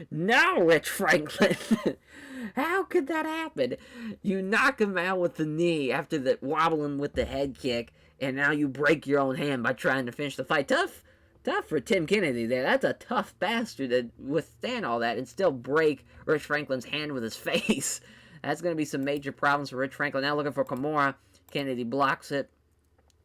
No, Rich Franklin! How could that happen? You knock him out with the knee after the wobbling with the head kick, and now you break your own hand by trying to finish the fight. Tough for Tim Kennedy there. That's a tough bastard to withstand all that and still break Rich Franklin's hand with his face. That's going to be some major problems for Rich Franklin. Now looking for Kimura. Kennedy blocks it.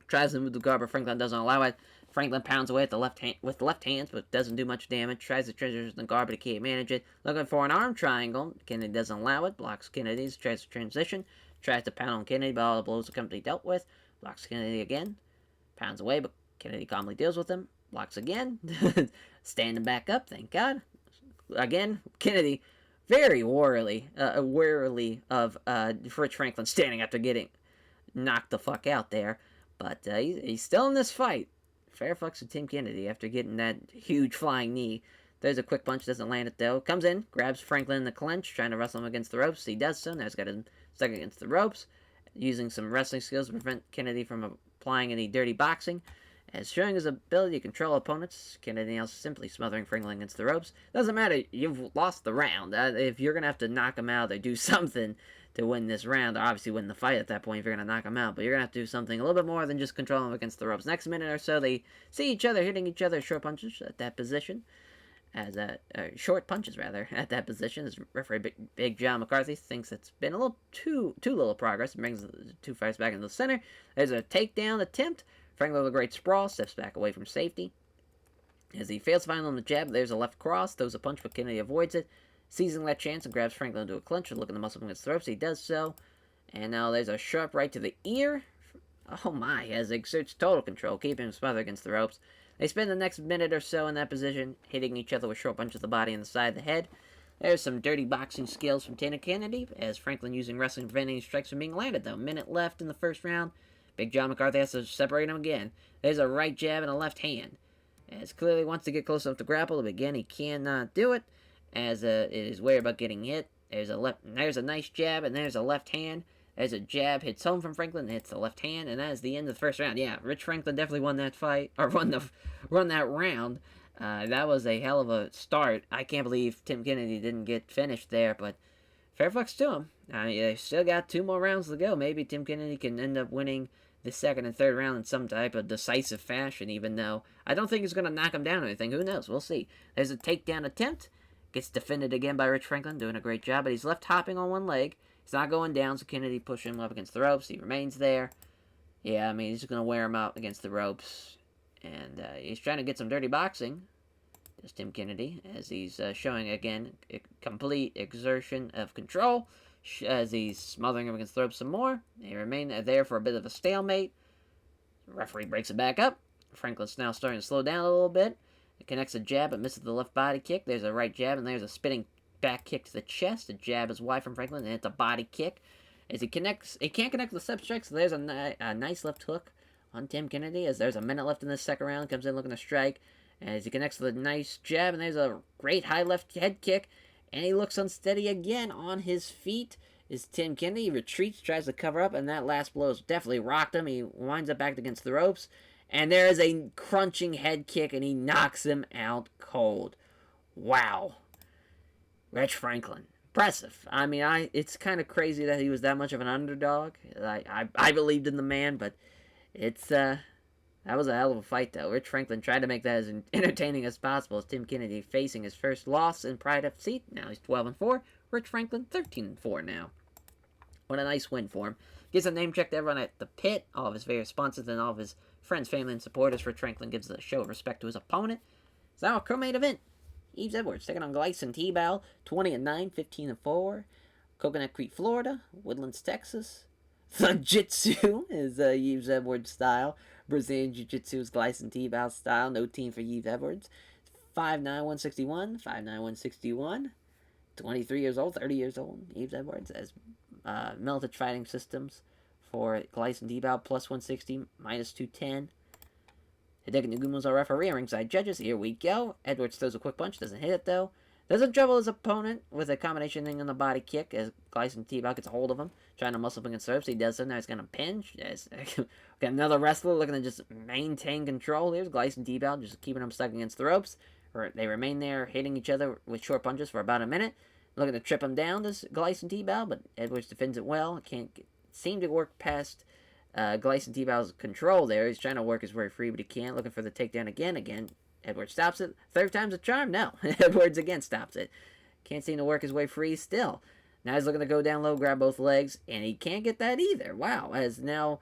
Tries to move the guard, but Franklin doesn't allow it. Franklin pounds away at the left hand with the left hands, but doesn't do much damage. Tries to transition the guard, but he can't manage it. Looking for an arm triangle. Kennedy doesn't allow it. Blocks Kennedy's. Tries to transition. Tries to pound on Kennedy, but all the blows the company dealt with. Blocks Kennedy again. Pounds away, but Kennedy calmly deals with him. Blocks again. Standing back up, thank God. Again, Kennedy very warily of Rich Franklin standing after getting knocked the fuck out there. But he's still in this fight. Fair fucks to Tim Kennedy after getting that huge flying knee. There's a quick punch, doesn't land it though. Comes in, grabs Franklin in the clinch, trying to wrestle him against the ropes. He does so. Now he's got him stuck against the ropes, using some wrestling skills to prevent Kennedy from applying any dirty boxing. As showing his ability to control opponents, Kennedy now simply smothering Franklin against the ropes. Doesn't matter, you've lost the round. If you're going to have to knock him out or do something to win this round, or obviously win the fight at that point if you're going to knock him out, but you're going to have to do something a little bit more than just control him against the ropes. Next minute or so, they see each other hitting each other short punches at that position. Short punches, rather, at that position. As referee Big John McCarthy thinks it's been a little too little progress and brings the 2 fights back into the center. There's a takedown attempt. Franklin with a great sprawl, steps back away from safety. As he fails to find on the jab, there's a left cross, throws a punch, but Kennedy avoids it. Seizing that chance and grabs Franklin into a clinch, looking to muscle him against the ropes. He does so. And now there's a sharp right to the ear. Oh my, as he exerts total control, keeping him smothered against the ropes. They spend the next minute or so in that position, hitting each other with short punches of the body and the side of the head. There's some dirty boxing skills from Tim Kennedy, as Franklin using wrestling to prevent any strikes from being landed, though. Minute left in the first round. Big John McCarthy has to separate him again. There's a right jab and a left hand. As clearly wants to get close enough to grapple, but again, he cannot do it, as it is wary about getting hit. There's a nice jab, and there's a left hand. There's a jab, hits home from Franklin, hits the left hand, and that is the end of the first round. Yeah, Rich Franklin definitely won that fight, or won that round. That was a hell of a start. I can't believe Tim Kennedy didn't get finished there, but fair fucks to him. They still got 2 more rounds to go. Maybe Tim Kennedy can end up winning the second and third round in some type of decisive fashion, even though I don't think he's going to knock him down or anything. Who knows? We'll see. There's a takedown attempt. Gets defended again by Rich Franklin, doing a great job, but he's left hopping on one leg. He's not going down, so Kennedy pushes him up against the ropes. He remains there. Yeah, I mean, he's going to wear him out against the ropes. And he's trying to get some dirty boxing. There's Tim Kennedy, as he's showing, again, a complete exertion of control, as he's smothering him against the ropes some more. They remain there for a bit of a stalemate. The referee breaks it back up. Franklin's now starting to slow down a little bit. It connects a jab, but misses the left body kick. There's a right jab, and there's a spinning back kick to the chest. The jab is wide from Franklin, and it's a body kick. As he can't connect the step strike, so there's a nice left hook on Tim Kennedy. As there's a minute left in the second round, comes in looking to strike. As he connects the nice jab, and there's a great high left head kick. And he looks unsteady again on his feet. Is Tim Kennedy. He retreats, tries to cover up, and that last blow has definitely rocked him. He winds up back against the ropes. And there is a crunching head kick, and he knocks him out cold. Wow. Rich Franklin. Impressive. I mean, it's kind of crazy that he was that much of an underdog. I believed in the man, but it's that was a hell of a fight, though. Rich Franklin tried to make that as entertaining as possible as Tim Kennedy facing his first loss in Pride FC. Now he's 12-4. Rich Franklin 13-4 now. What a nice win for him. Gives a name check to everyone at the pit, all of his various sponsors, and all of his friends, family, and supporters. Rich Franklin gives a show of respect to his opponent. It's now a co-main event. Yves Edwards taking on Gleison Tebow, 20-9, 15-4. Coconut Creek, Florida. Woodlands, Texas. The Jitsu is Yves Edwards' style. Brazilian Jiu-Jitsu is Gleison Tebow's style. No team for Yves Edwards. 5'9", 161. 5'9", 161. 23 years old, 30 years old. Yves Edwards has Militich Fighting Systems for Gleison Tebow, plus 160, minus 210. Hideki Nagumo's our referee, ringside judges. Here we go. Edwards throws a quick punch, doesn't hit it though. Doesn't trouble his opponent with a combination thing on the body kick as Gleison Tebow gets a hold of him, trying to muscle up against the ropes. He does so. Now he's going to pinch. Got another wrestler looking to just maintain control. Here's Gleison Tebow just keeping him stuck against the ropes. They remain there, hitting each other with short punches for about a minute. Looking to trip him down, this Gleison Tebow, but Edwards defends it well. Can't seem to work past Gleison Tebow's control there. He's trying to work his way free, but he can't. Looking for the takedown again. Edwards stops it. Third time's a charm? No. Edwards again stops it. Can't seem to work his way free still. Now he's looking to go down low, grab both legs, and he can't get that either. Wow. As now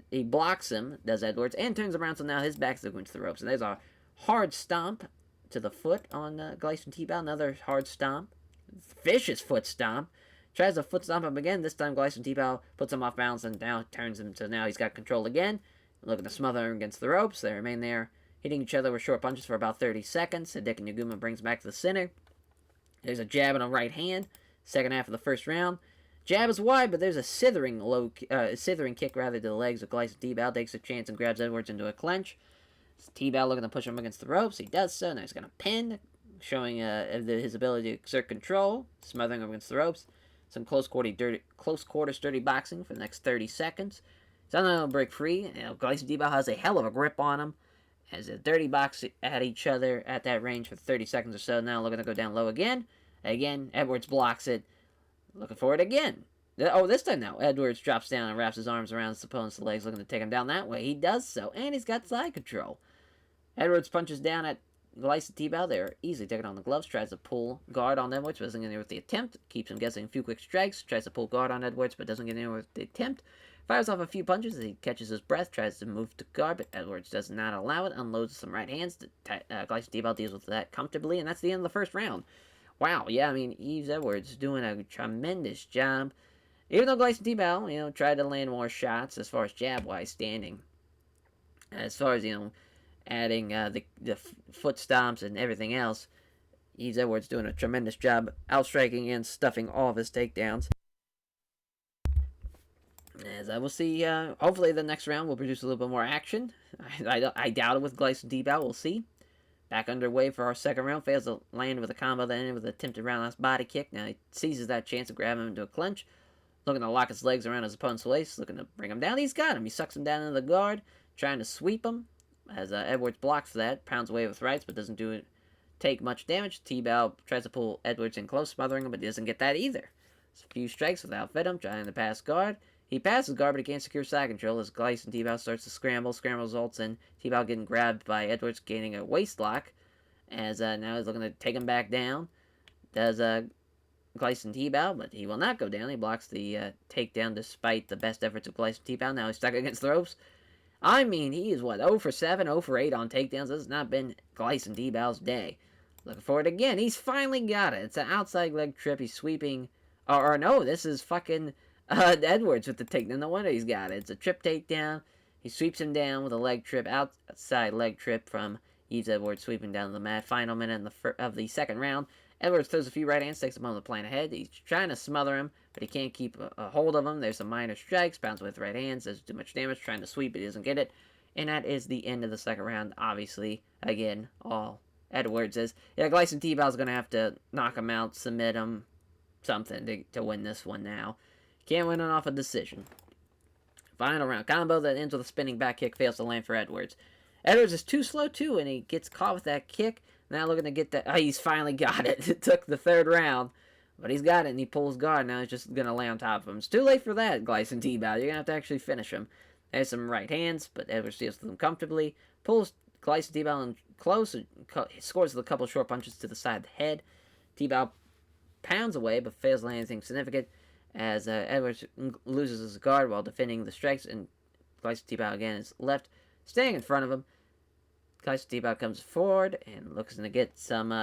he blocks him, does Edwards, and turns around, so now his back's against the ropes. And there's a hard stomp to the foot on Gleison Tebow. Another hard stomp. Vicious foot stomp. Tries to foot stomp him again. This time Gleison Tebow puts him off balance and now turns him to now he's got control again. Looking to smother him against the ropes. They remain there, hitting each other with short punches for about 30 seconds. Hideki Nagumo brings back to the center. There's a jab and a right hand. Second half of the first round. Jab is wide, but there's a sithering kick to the legs of Gleison Tebow. Takes a chance and grabs Edwards into a clinch. Tebow looking to push him against the ropes. He does so. Now he's going to pin, showing his ability to exert control, smothering him against the ropes. Some close quarters dirty boxing for the next 30 seconds. He's not going to break free. Gleison Tebow has a hell of a grip on him. Has a dirty box at each other at that range for 30 seconds or so. Now looking to go down low again. Again, Edwards blocks it. Looking for it again. Oh, this time now, Edwards drops down and wraps his arms around his opponent's legs, looking to take him down that way. He does so, and he's got side control. Edwards punches down at Gleison Tebow. They're easily taking on the gloves. Tries to pull guard on Edwards, but doesn't get anywhere with the attempt. Keeps him guessing a few quick strikes. Tries to pull guard on Edwards, but doesn't get anywhere with the attempt. Fires off a few punches as he catches his breath. Tries to move to guard, but Edwards does not allow it. Unloads some right hands. Gleison Tebow deals with that comfortably, and that's the end of the first round. Wow, yeah, I mean, Yves Edwards doing a tremendous job. Even though Gleison Tebow, tried to land more shots as far as jab-wise standing. As far as, adding the foot stomps and everything else, Yves Edwards doing a tremendous job outstriking and stuffing all of his takedowns. As I will see, hopefully the next round will produce a little bit more action. I doubt it with Gleison Tebow, we'll see. Back underway for our second round. Fails to land with a combo, then ended with an attempted roundhouse body kick. Now he seizes that chance to grab him into a clinch. Looking to lock his legs around his opponent's waist. Looking to bring him down. He's got him. He sucks him down into the guard. Trying to sweep him. As Edwards blocks that. Pounds away with rights, but doesn't take much damage. Tebow tries to pull Edwards in close, smothering him, but he doesn't get that either. It's a few strikes without fit him. Trying to pass guard. He passes guard, but he can't secure side control as Gleison Tebow starts to scramble. Scramble results in Tebow getting grabbed by Edwards, gaining a waist lock. As now he's looking to take him back down. Does Gleison Tebow, but he will not go down. He blocks the takedown despite the best efforts of Gleison Tebow. Now he's stuck against the ropes. I mean, he is, 0 for 7, 0 for 8 on takedowns. This has not been Gleison Tebow's day. Looking for it again. He's finally got it. It's an outside leg trip. He's sweeping. Or no, this is fucking Edwards with the takedown. No wonder he's got it. It's a trip takedown. He sweeps him down with a leg trip, outside leg trip from Yves Edwards, sweeping down to the mat. Final minute of the second round. Edwards throws a few right hands, takes him on the plan ahead. He's trying to smother him, but he can't keep a hold of him. There's some minor strikes, bounce with right hands, does too much damage, trying to sweep, but he doesn't get it. And that is the end of the second round. Obviously, again, all Edwards is. Yeah, Gleison Tibau's going to have to knock him out, submit him, something to win this one now. Can't win it off a decision. Final round. Combo that ends with a spinning back kick fails to land for Edwards. Edwards is too slow, too, and he gets caught with that kick. Now looking to get that. Oh, he's finally got it. It took the third round, but he's got it, and he pulls guard. Now he's just going to lay on top of him. It's too late for that, Gleison Tibau. You're going to have to actually finish him. There's some right hands, but Edwards deals with them comfortably. Pulls Gleison Tibau in close. Scores with a couple short punches to the side of the head. Tibau pounds away, but fails to land anything significant as Edwards loses his guard while defending the strikes, and Gleison Tibau again is left staying in front of him. Gleison Tibau comes forward and looks to get some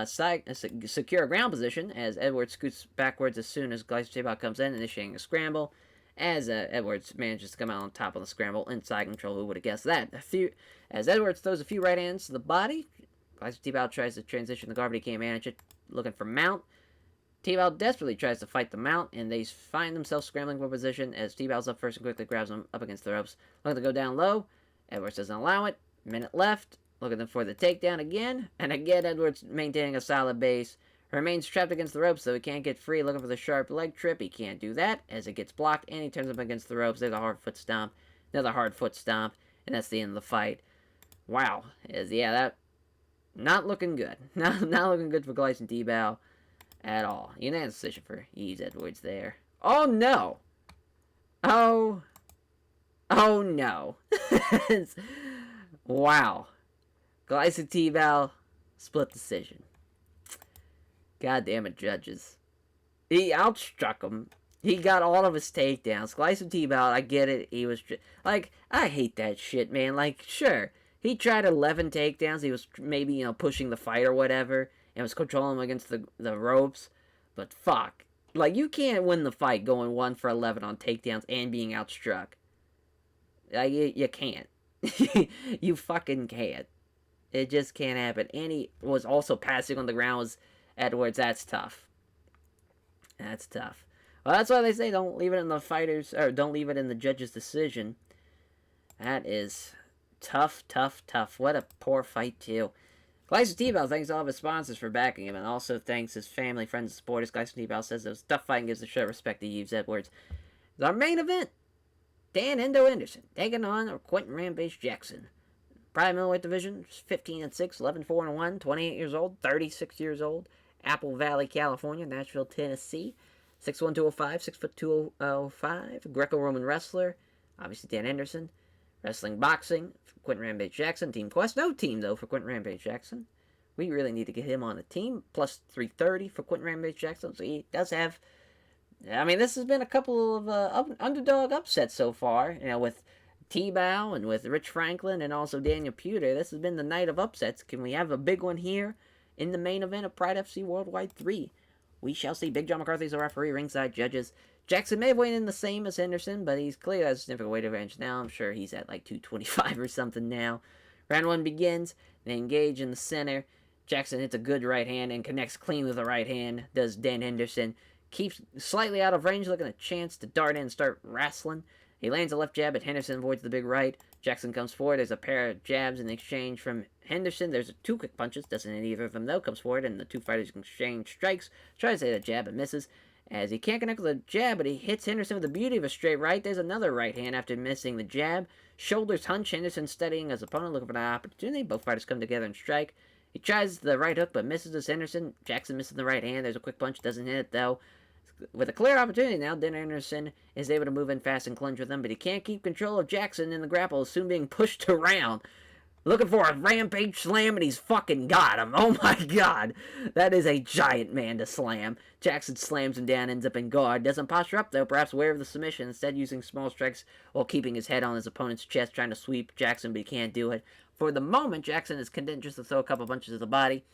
secure ground position as Edwards scoots backwards as soon as Gleison Tibau comes in, initiating a scramble. As Edwards manages to come out on top on the scramble, inside control. Who would have guessed that? As Edwards throws a few right hands to the body, Gleison Tibau tries to transition the guard, but he can't manage it. Looking for mount. Tibau desperately tries to fight the mount, and they find themselves scrambling for position as Tibau's up first and quickly grabs him up against the ropes. Looking to go down low. Edwards doesn't allow it. Minute left. Looking for the takedown again. And again, Edwards maintaining a solid base. Remains trapped against the ropes, so he can't get free. Looking for the sharp leg trip. He can't do that as it gets blocked, and he turns up against the ropes. There's a hard foot stomp. Another hard foot stomp, and that's the end of the fight. Wow. That not looking good. Not looking good for Gleison Tibau at all. Unanimous decision for Yves Edwards there. Oh, no. Oh no. Wow. Gleison Tibau, split decision. God damn it, judges. He outstruck him. He got all of his takedowns. Gleison Tibau, I get it. He was, I hate that shit, man. Sure, he tried 11 takedowns. He was maybe, pushing the fight or whatever, and was controlling him against the ropes. But fuck. You can't win the fight going 1 for 11 on takedowns and being outstruck. You can't. You fucking can't. It just can't happen. And he was also passing on the ground was Edwards. That's tough. That's tough. Well, that's why they say don't leave it in the fighters, or don't leave it in the judge's decision. That is tough. What a poor fight, too. Gleison Tibau thanks all of his sponsors for backing him, and also thanks his family, friends, and supporters. Gleison Tibau says it was a tough fight and gives a show of respect to Yves Edwards. Our main event, Dan Henderson taking on Quentin Rampage Jackson. Private middleweight division, 15-6, 11-4-1, 28 years old, 36 years old. Apple Valley, California, Nashville, Tennessee. 6'1", 205, 6'2", 205. Greco-Roman wrestler, obviously Dan Henderson. Wrestling, boxing, Quentin Rampage Jackson. Team Quest, no team though for Quentin Rampage Jackson. We really need to get him on a team. Plus 330 for Quentin Rampage Jackson. So he does have. This has been a couple of underdog upsets so far. With Tibau and with Rich Franklin and also Daniel Puder. This has been the night of upsets. Can we have a big one here in the main event of Pride FC Worldwide 3? We shall see. Big John McCarthy's the referee, ringside judges. Jackson may have weighed in the same as Henderson, but he's clearly has a significant weight advantage now. I'm sure he's at 225 or something now. Round 1 begins. They engage in the center. Jackson hits a good right hand and connects clean with the right hand. Does Dan Henderson. Keeps slightly out of range, looking at a chance to dart in and start wrestling. He lands a left jab, but Henderson avoids the big right. Jackson comes forward. There's a pair of jabs in exchange from Henderson. There's 2 quick punches. Doesn't hit either of them, though. Comes forward, and the 2 fighters exchange strikes. Tries to hit a jab, but misses. As he can't connect with a jab, but he hits Henderson with the beauty of a straight right. There's another right hand after missing the jab. Shoulders hunch. Henderson studying his opponent, looking for an opportunity. Both fighters come together and strike. He tries the right hook, but misses as Henderson. Jackson misses the right hand. There's a quick punch. Doesn't hit it, though. With a clear opportunity now, Dan Henderson is able to move in fast and clinch with him, but he can't keep control of Jackson in the grapple, soon being pushed around. Looking for a rampage slam, and he's fucking got him. Oh my god. That is a giant man to slam. Jackson slams him down, ends up in guard. Doesn't posture up, though, perhaps aware of the submission, instead using small strikes while keeping his head on his opponent's chest, trying to sweep Jackson, but he can't do it. For the moment, Jackson is content just to throw a couple punches to the body.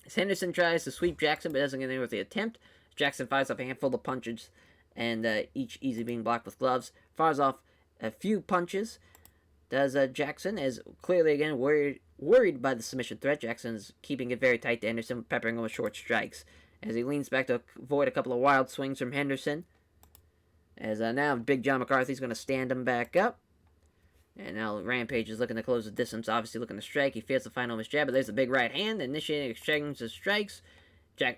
As Henderson tries to sweep Jackson, but doesn't get anywhere with the attempt. Jackson fires off a handful of punches, and each easily being blocked with gloves. Fires off a few punches. does Jackson, is clearly again worried by the submission threat. Jackson's keeping it very tight to Henderson, peppering him with short strikes. As he leans back to avoid a couple of wild swings from Henderson. As now Big John McCarthy's going to stand him back up. And now Rampage is looking to close the distance, obviously looking to strike. He fails to find him his jab, but there's a big right hand, initiating exchange of strikes.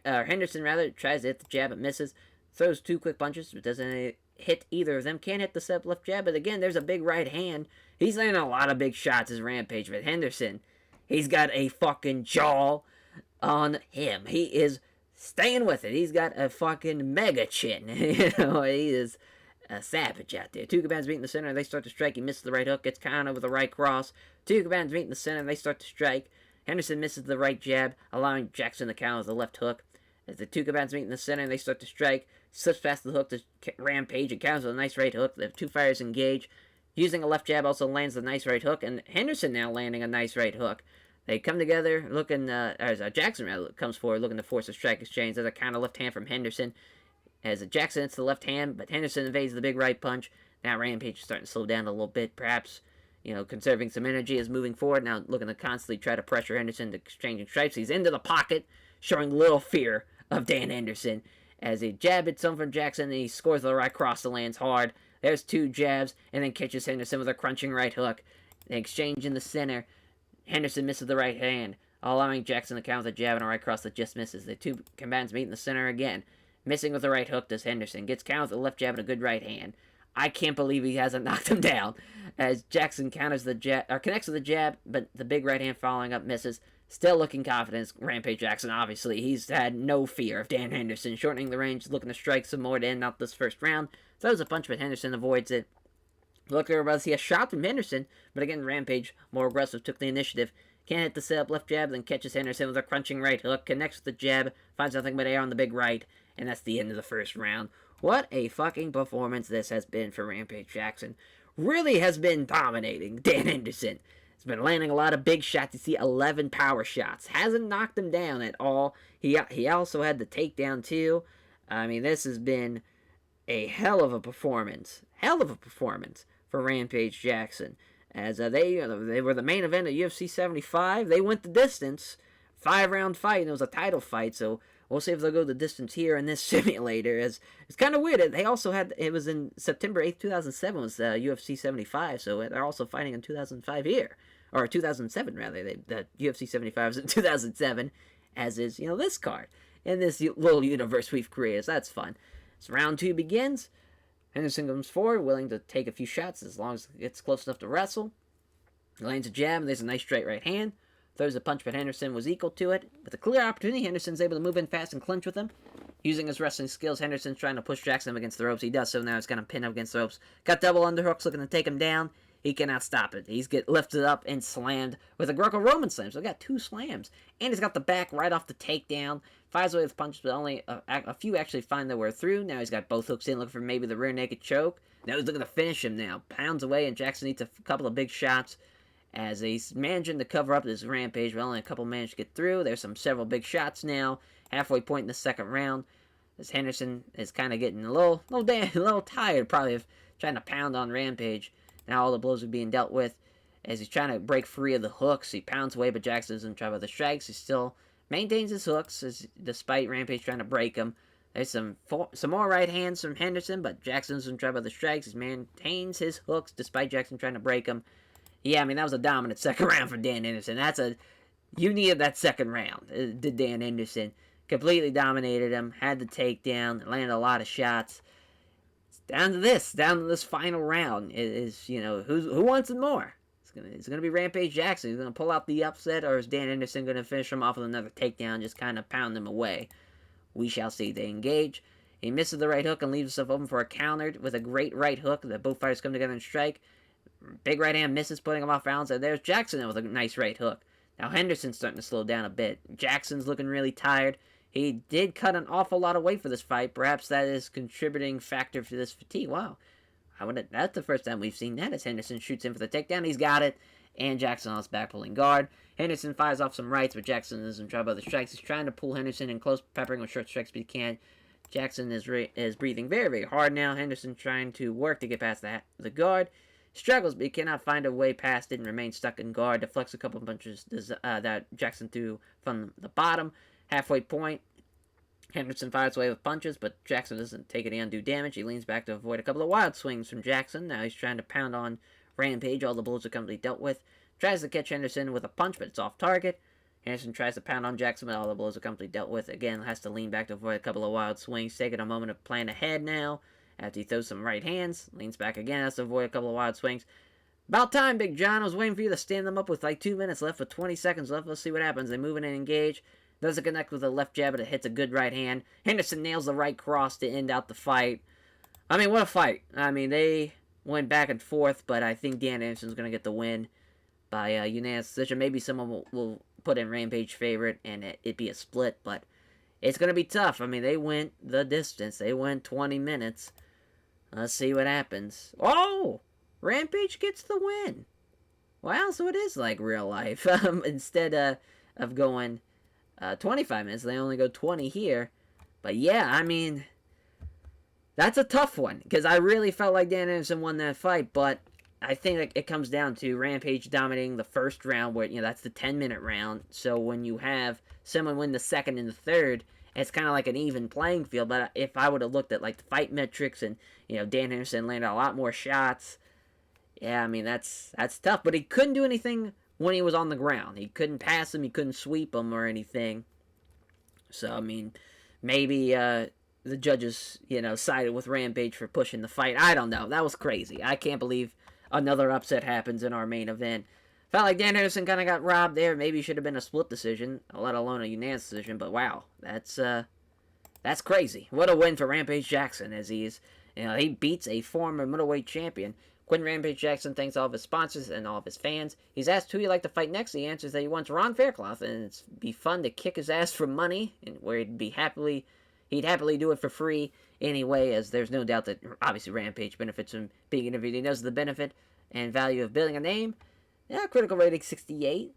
Henderson tries to hit the jab, but misses. Throws two quick punches, but doesn't hit either of them. Can't hit the step left jab, but again, there's a big right hand. He's landing a lot of big shots as Rampage, but Henderson, he's got a fucking jaw on him. He is staying with it. He's got a fucking mega chin. He is a savage out there. Two Cabans meet in the center, and they start to strike. He misses the right hook, gets countered with the right cross. Two Cabans meet in the center, and they start to strike. Henderson misses the right jab, allowing Jackson to counter with the left hook. As the two Cabans meet in the center, and they start to strike. Slips past the hook to Rampage and counters with a nice right hook. The two fighters engage. Using a left jab also lands the nice right hook, and Henderson now landing a nice right hook. They come together, looking, as Jackson comes forward, looking to force a strike exchange. There's a counter left hand from Henderson. As Jackson hits the left hand, but Henderson evades the big right punch. Now Rampage is starting to slow down a little bit, perhaps, conserving some energy as moving forward. Now looking to constantly try to pressure Henderson to exchanging strikes. He's into the pocket, showing little fear of Dan Henderson. As he jab hits some from Jackson, and he scores the right cross that lands hard. There's two jabs, and then catches Henderson with a crunching right hook. An exchange in the center. Henderson misses the right hand, allowing Jackson to counter the jab and a right cross that just misses. The two combats meet in the center again. Missing with the right hook does Henderson. Gets countered with the left jab and a good right hand. I can't believe he hasn't knocked him down. As Jackson counters the jab, or connects with the jab, but the big right hand following up misses. Still looking confident. Rampage Jackson, obviously. He's had no fear of Dan Henderson. Shortening the range, looking to strike some more to end out this first round. Throws a punch, but Henderson avoids it. Looking to see a shot from Henderson, but again, Rampage, more aggressive, took the initiative. Can't hit the setup left jab, then catches Henderson with a crunching right hook. Connects with the jab, finds nothing but air on the big right, and that's the end of the first round. What a fucking performance this has been for Rampage Jackson. Really has been dominating Dan Henderson. He's been landing a lot of big shots. You see 11 power shots. Hasn't knocked him down at all. He also had the takedown too. I mean, this has been a hell of a performance. Hell of a performance for Rampage Jackson. As they were the main event of UFC 75. They went the distance. 5-round fight, and it was a title fight, so we'll see if they'll go the distance here in this simulator. It's kind of weird. They also had, it was in September 8th, 2007 was UFC 75, so they're also fighting in 2005 here. Or 2007, rather. The UFC 75 was in 2007, as is, this card. In this little universe we've created, so that's fun. So round 2 begins. Henderson comes forward, willing to take a few shots as long as it gets close enough to wrestle. He lands a jab, and there's a nice straight right hand. Throws a punch, but Henderson was equal to it. With a clear opportunity, Henderson's able to move in fast and clinch with him. Using his wrestling skills, Henderson's trying to push Jackson up against the ropes. He does so now. He's going to pin him against the ropes. Got double underhooks looking to take him down. He cannot stop it. He's get lifted up and slammed with a Greco-Roman slam. So he got 2 slams. And he's got the back right off the takedown. Fires away with punches, but only a few actually find their way through. Now he's got both hooks in, looking for maybe the rear naked choke. Now he's looking to finish him now. Pounds away, and Jackson needs a couple of big shots. As he's managing to cover up this Rampage, but only a couple managed to get through. There's several big shots now. Halfway point in the second round. As Henderson is kind of getting a little tired, probably, of trying to pound on Rampage. Now all the blows are being dealt with. As he's trying to break free of the hooks, he pounds away, but Jackson doesn't try with the strikes. He still maintains his hooks, despite Rampage trying to break him. There's some more right hands from Henderson, but Jackson doesn't try with the strikes. He maintains his hooks, despite Jackson trying to break him. Yeah, I mean, that was a dominant second round for Dan Henderson. You needed that second round. Did Dan Henderson. Completely dominated him, had the takedown, landed a lot of shots. It's down to this final round. Who wants it more? It's gonna be Rampage Jackson. He's gonna pull out the upset, or is Dan Henderson gonna finish him off with another takedown, just kind of pound him away? We shall see. They engage. He misses the right hook and leaves himself open for a counter with a great right hook that both fighters come together and strike. Big right hand misses, putting him off balance, and there's Jackson with a nice right hook. Now Henderson's starting to slow down a bit. Jackson's looking really tired. He did cut an awful lot of weight for this fight. Perhaps that is a contributing factor to this fatigue. Wow. That's the first time we've seen that, as Henderson shoots in for the takedown. He's got it, and Jackson on his back pulling guard. Henderson fires off some rights, but Jackson is in trouble with the strikes. He's trying to pull Henderson in close, peppering with short strikes, but he can't. Jackson is breathing very, very hard now. Henderson trying to work to get past the guard. struggles, but he cannot find a way past it and remains stuck in guard. Deflects a couple of punches that Jackson threw from the bottom. Halfway point, Henderson fires away with punches, but Jackson doesn't take any undue damage. He leans back to avoid a couple of wild swings from Jackson. Now he's trying to pound on Rampage. All the blows are completely dealt with. Tries to catch Henderson with a punch, but it's off target. Henderson tries to pound on Jackson, but all the blows are completely dealt with. Again, has to lean back to avoid a couple of wild swings. Taking a moment to plan ahead now. After he throws some right hands, leans back again, has to avoid a couple of wild swings. About time, Big John. I was waiting for you to stand them up with like 2 minutes left, with 20 seconds left. Let's see what happens. They move in and engage. Doesn't connect with a left jab, but it hits a good right hand. Henderson nails the right cross to end out the fight. I mean, what a fight. I mean, they went back and forth, but I think Dan Anderson's going to get the win by unanimous decision. Maybe someone will put in Rampage favorite and it be a split, but it's going to be tough. I mean, they went the distance. They went 20 minutes. Let's see what happens. Oh! Rampage gets the win. Wow, so it is like real life. Instead of going 25 minutes, they only go 20 here. But yeah, I mean, that's a tough one, because I really felt like Dan Anderson won that fight, but I think it comes down to Rampage dominating the first round, where, that's the 10-minute round. So when you have someone win the second and the third, it's kind of like an even playing field. But if I would have looked at like the fight metrics and, Dan Henderson landed a lot more shots, yeah, I mean, that's tough. But he couldn't do anything when he was on the ground. He couldn't pass him, he couldn't sweep him or anything. So, I mean, maybe the judges, sided with Rampage for pushing the fight. I don't know. That was crazy. I can't believe another upset happens in our main event. Felt like Dan Henderson kind of got robbed there. Maybe it should have been a split decision, let alone a unanimous decision. But wow, that's crazy. What a win for Rampage Jackson, as he beats a former middleweight champion. Quentin Rampage Jackson thanks all of his sponsors and all of his fans. He's asked who he'd like to fight next. He answers that he wants Ron Faircloth, and it'd be fun to kick his ass for money, and where he'd happily do it for free anyway, as there's no doubt that obviously Rampage benefits from being interviewed. He knows the benefit and value of building a name. Yeah, critical rating 68.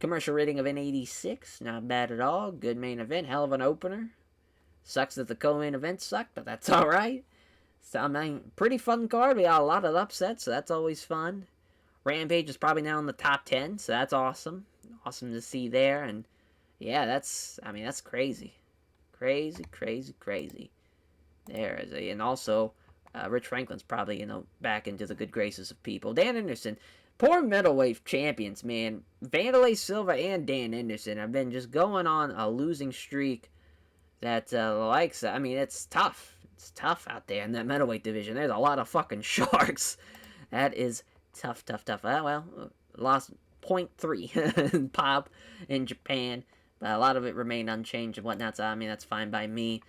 Commercial rating of an 86. Not bad at all. Good main event. Hell of an opener. Sucks that the co-main event sucked, but that's alright. So, I mean, pretty fun card. We got a lot of upsets, so that's always fun. Rampage is probably now in the top 10, so that's awesome. Awesome to see there. And yeah, that's crazy. Crazy. And also, Rich Franklin's probably, back into the good graces of people. Dan Anderson, poor middleweight champions, man. Vanderlei Silva and Dan Anderson have been just going on a losing streak that it's tough. It's tough out there in that middleweight division. There's a lot of fucking sharks. That is tough. Lost 0.3 pop in Japan. But a lot of it remained unchanged and whatnot. So, that's fine by me.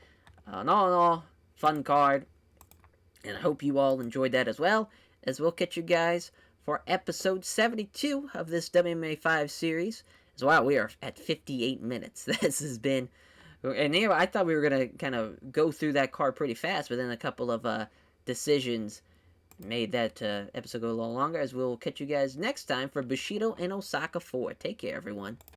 All in all, fun card. And I hope you all enjoyed that as well. As we'll catch you guys for episode 72 of this WMMA 5 series. As wow, we are at 58 minutes. This has been... And I thought we were going to kind of go through that card pretty fast, but then a couple of decisions made that episode go a little longer, as we'll catch you guys next time for Bushido and Osaka 4. Take care, everyone.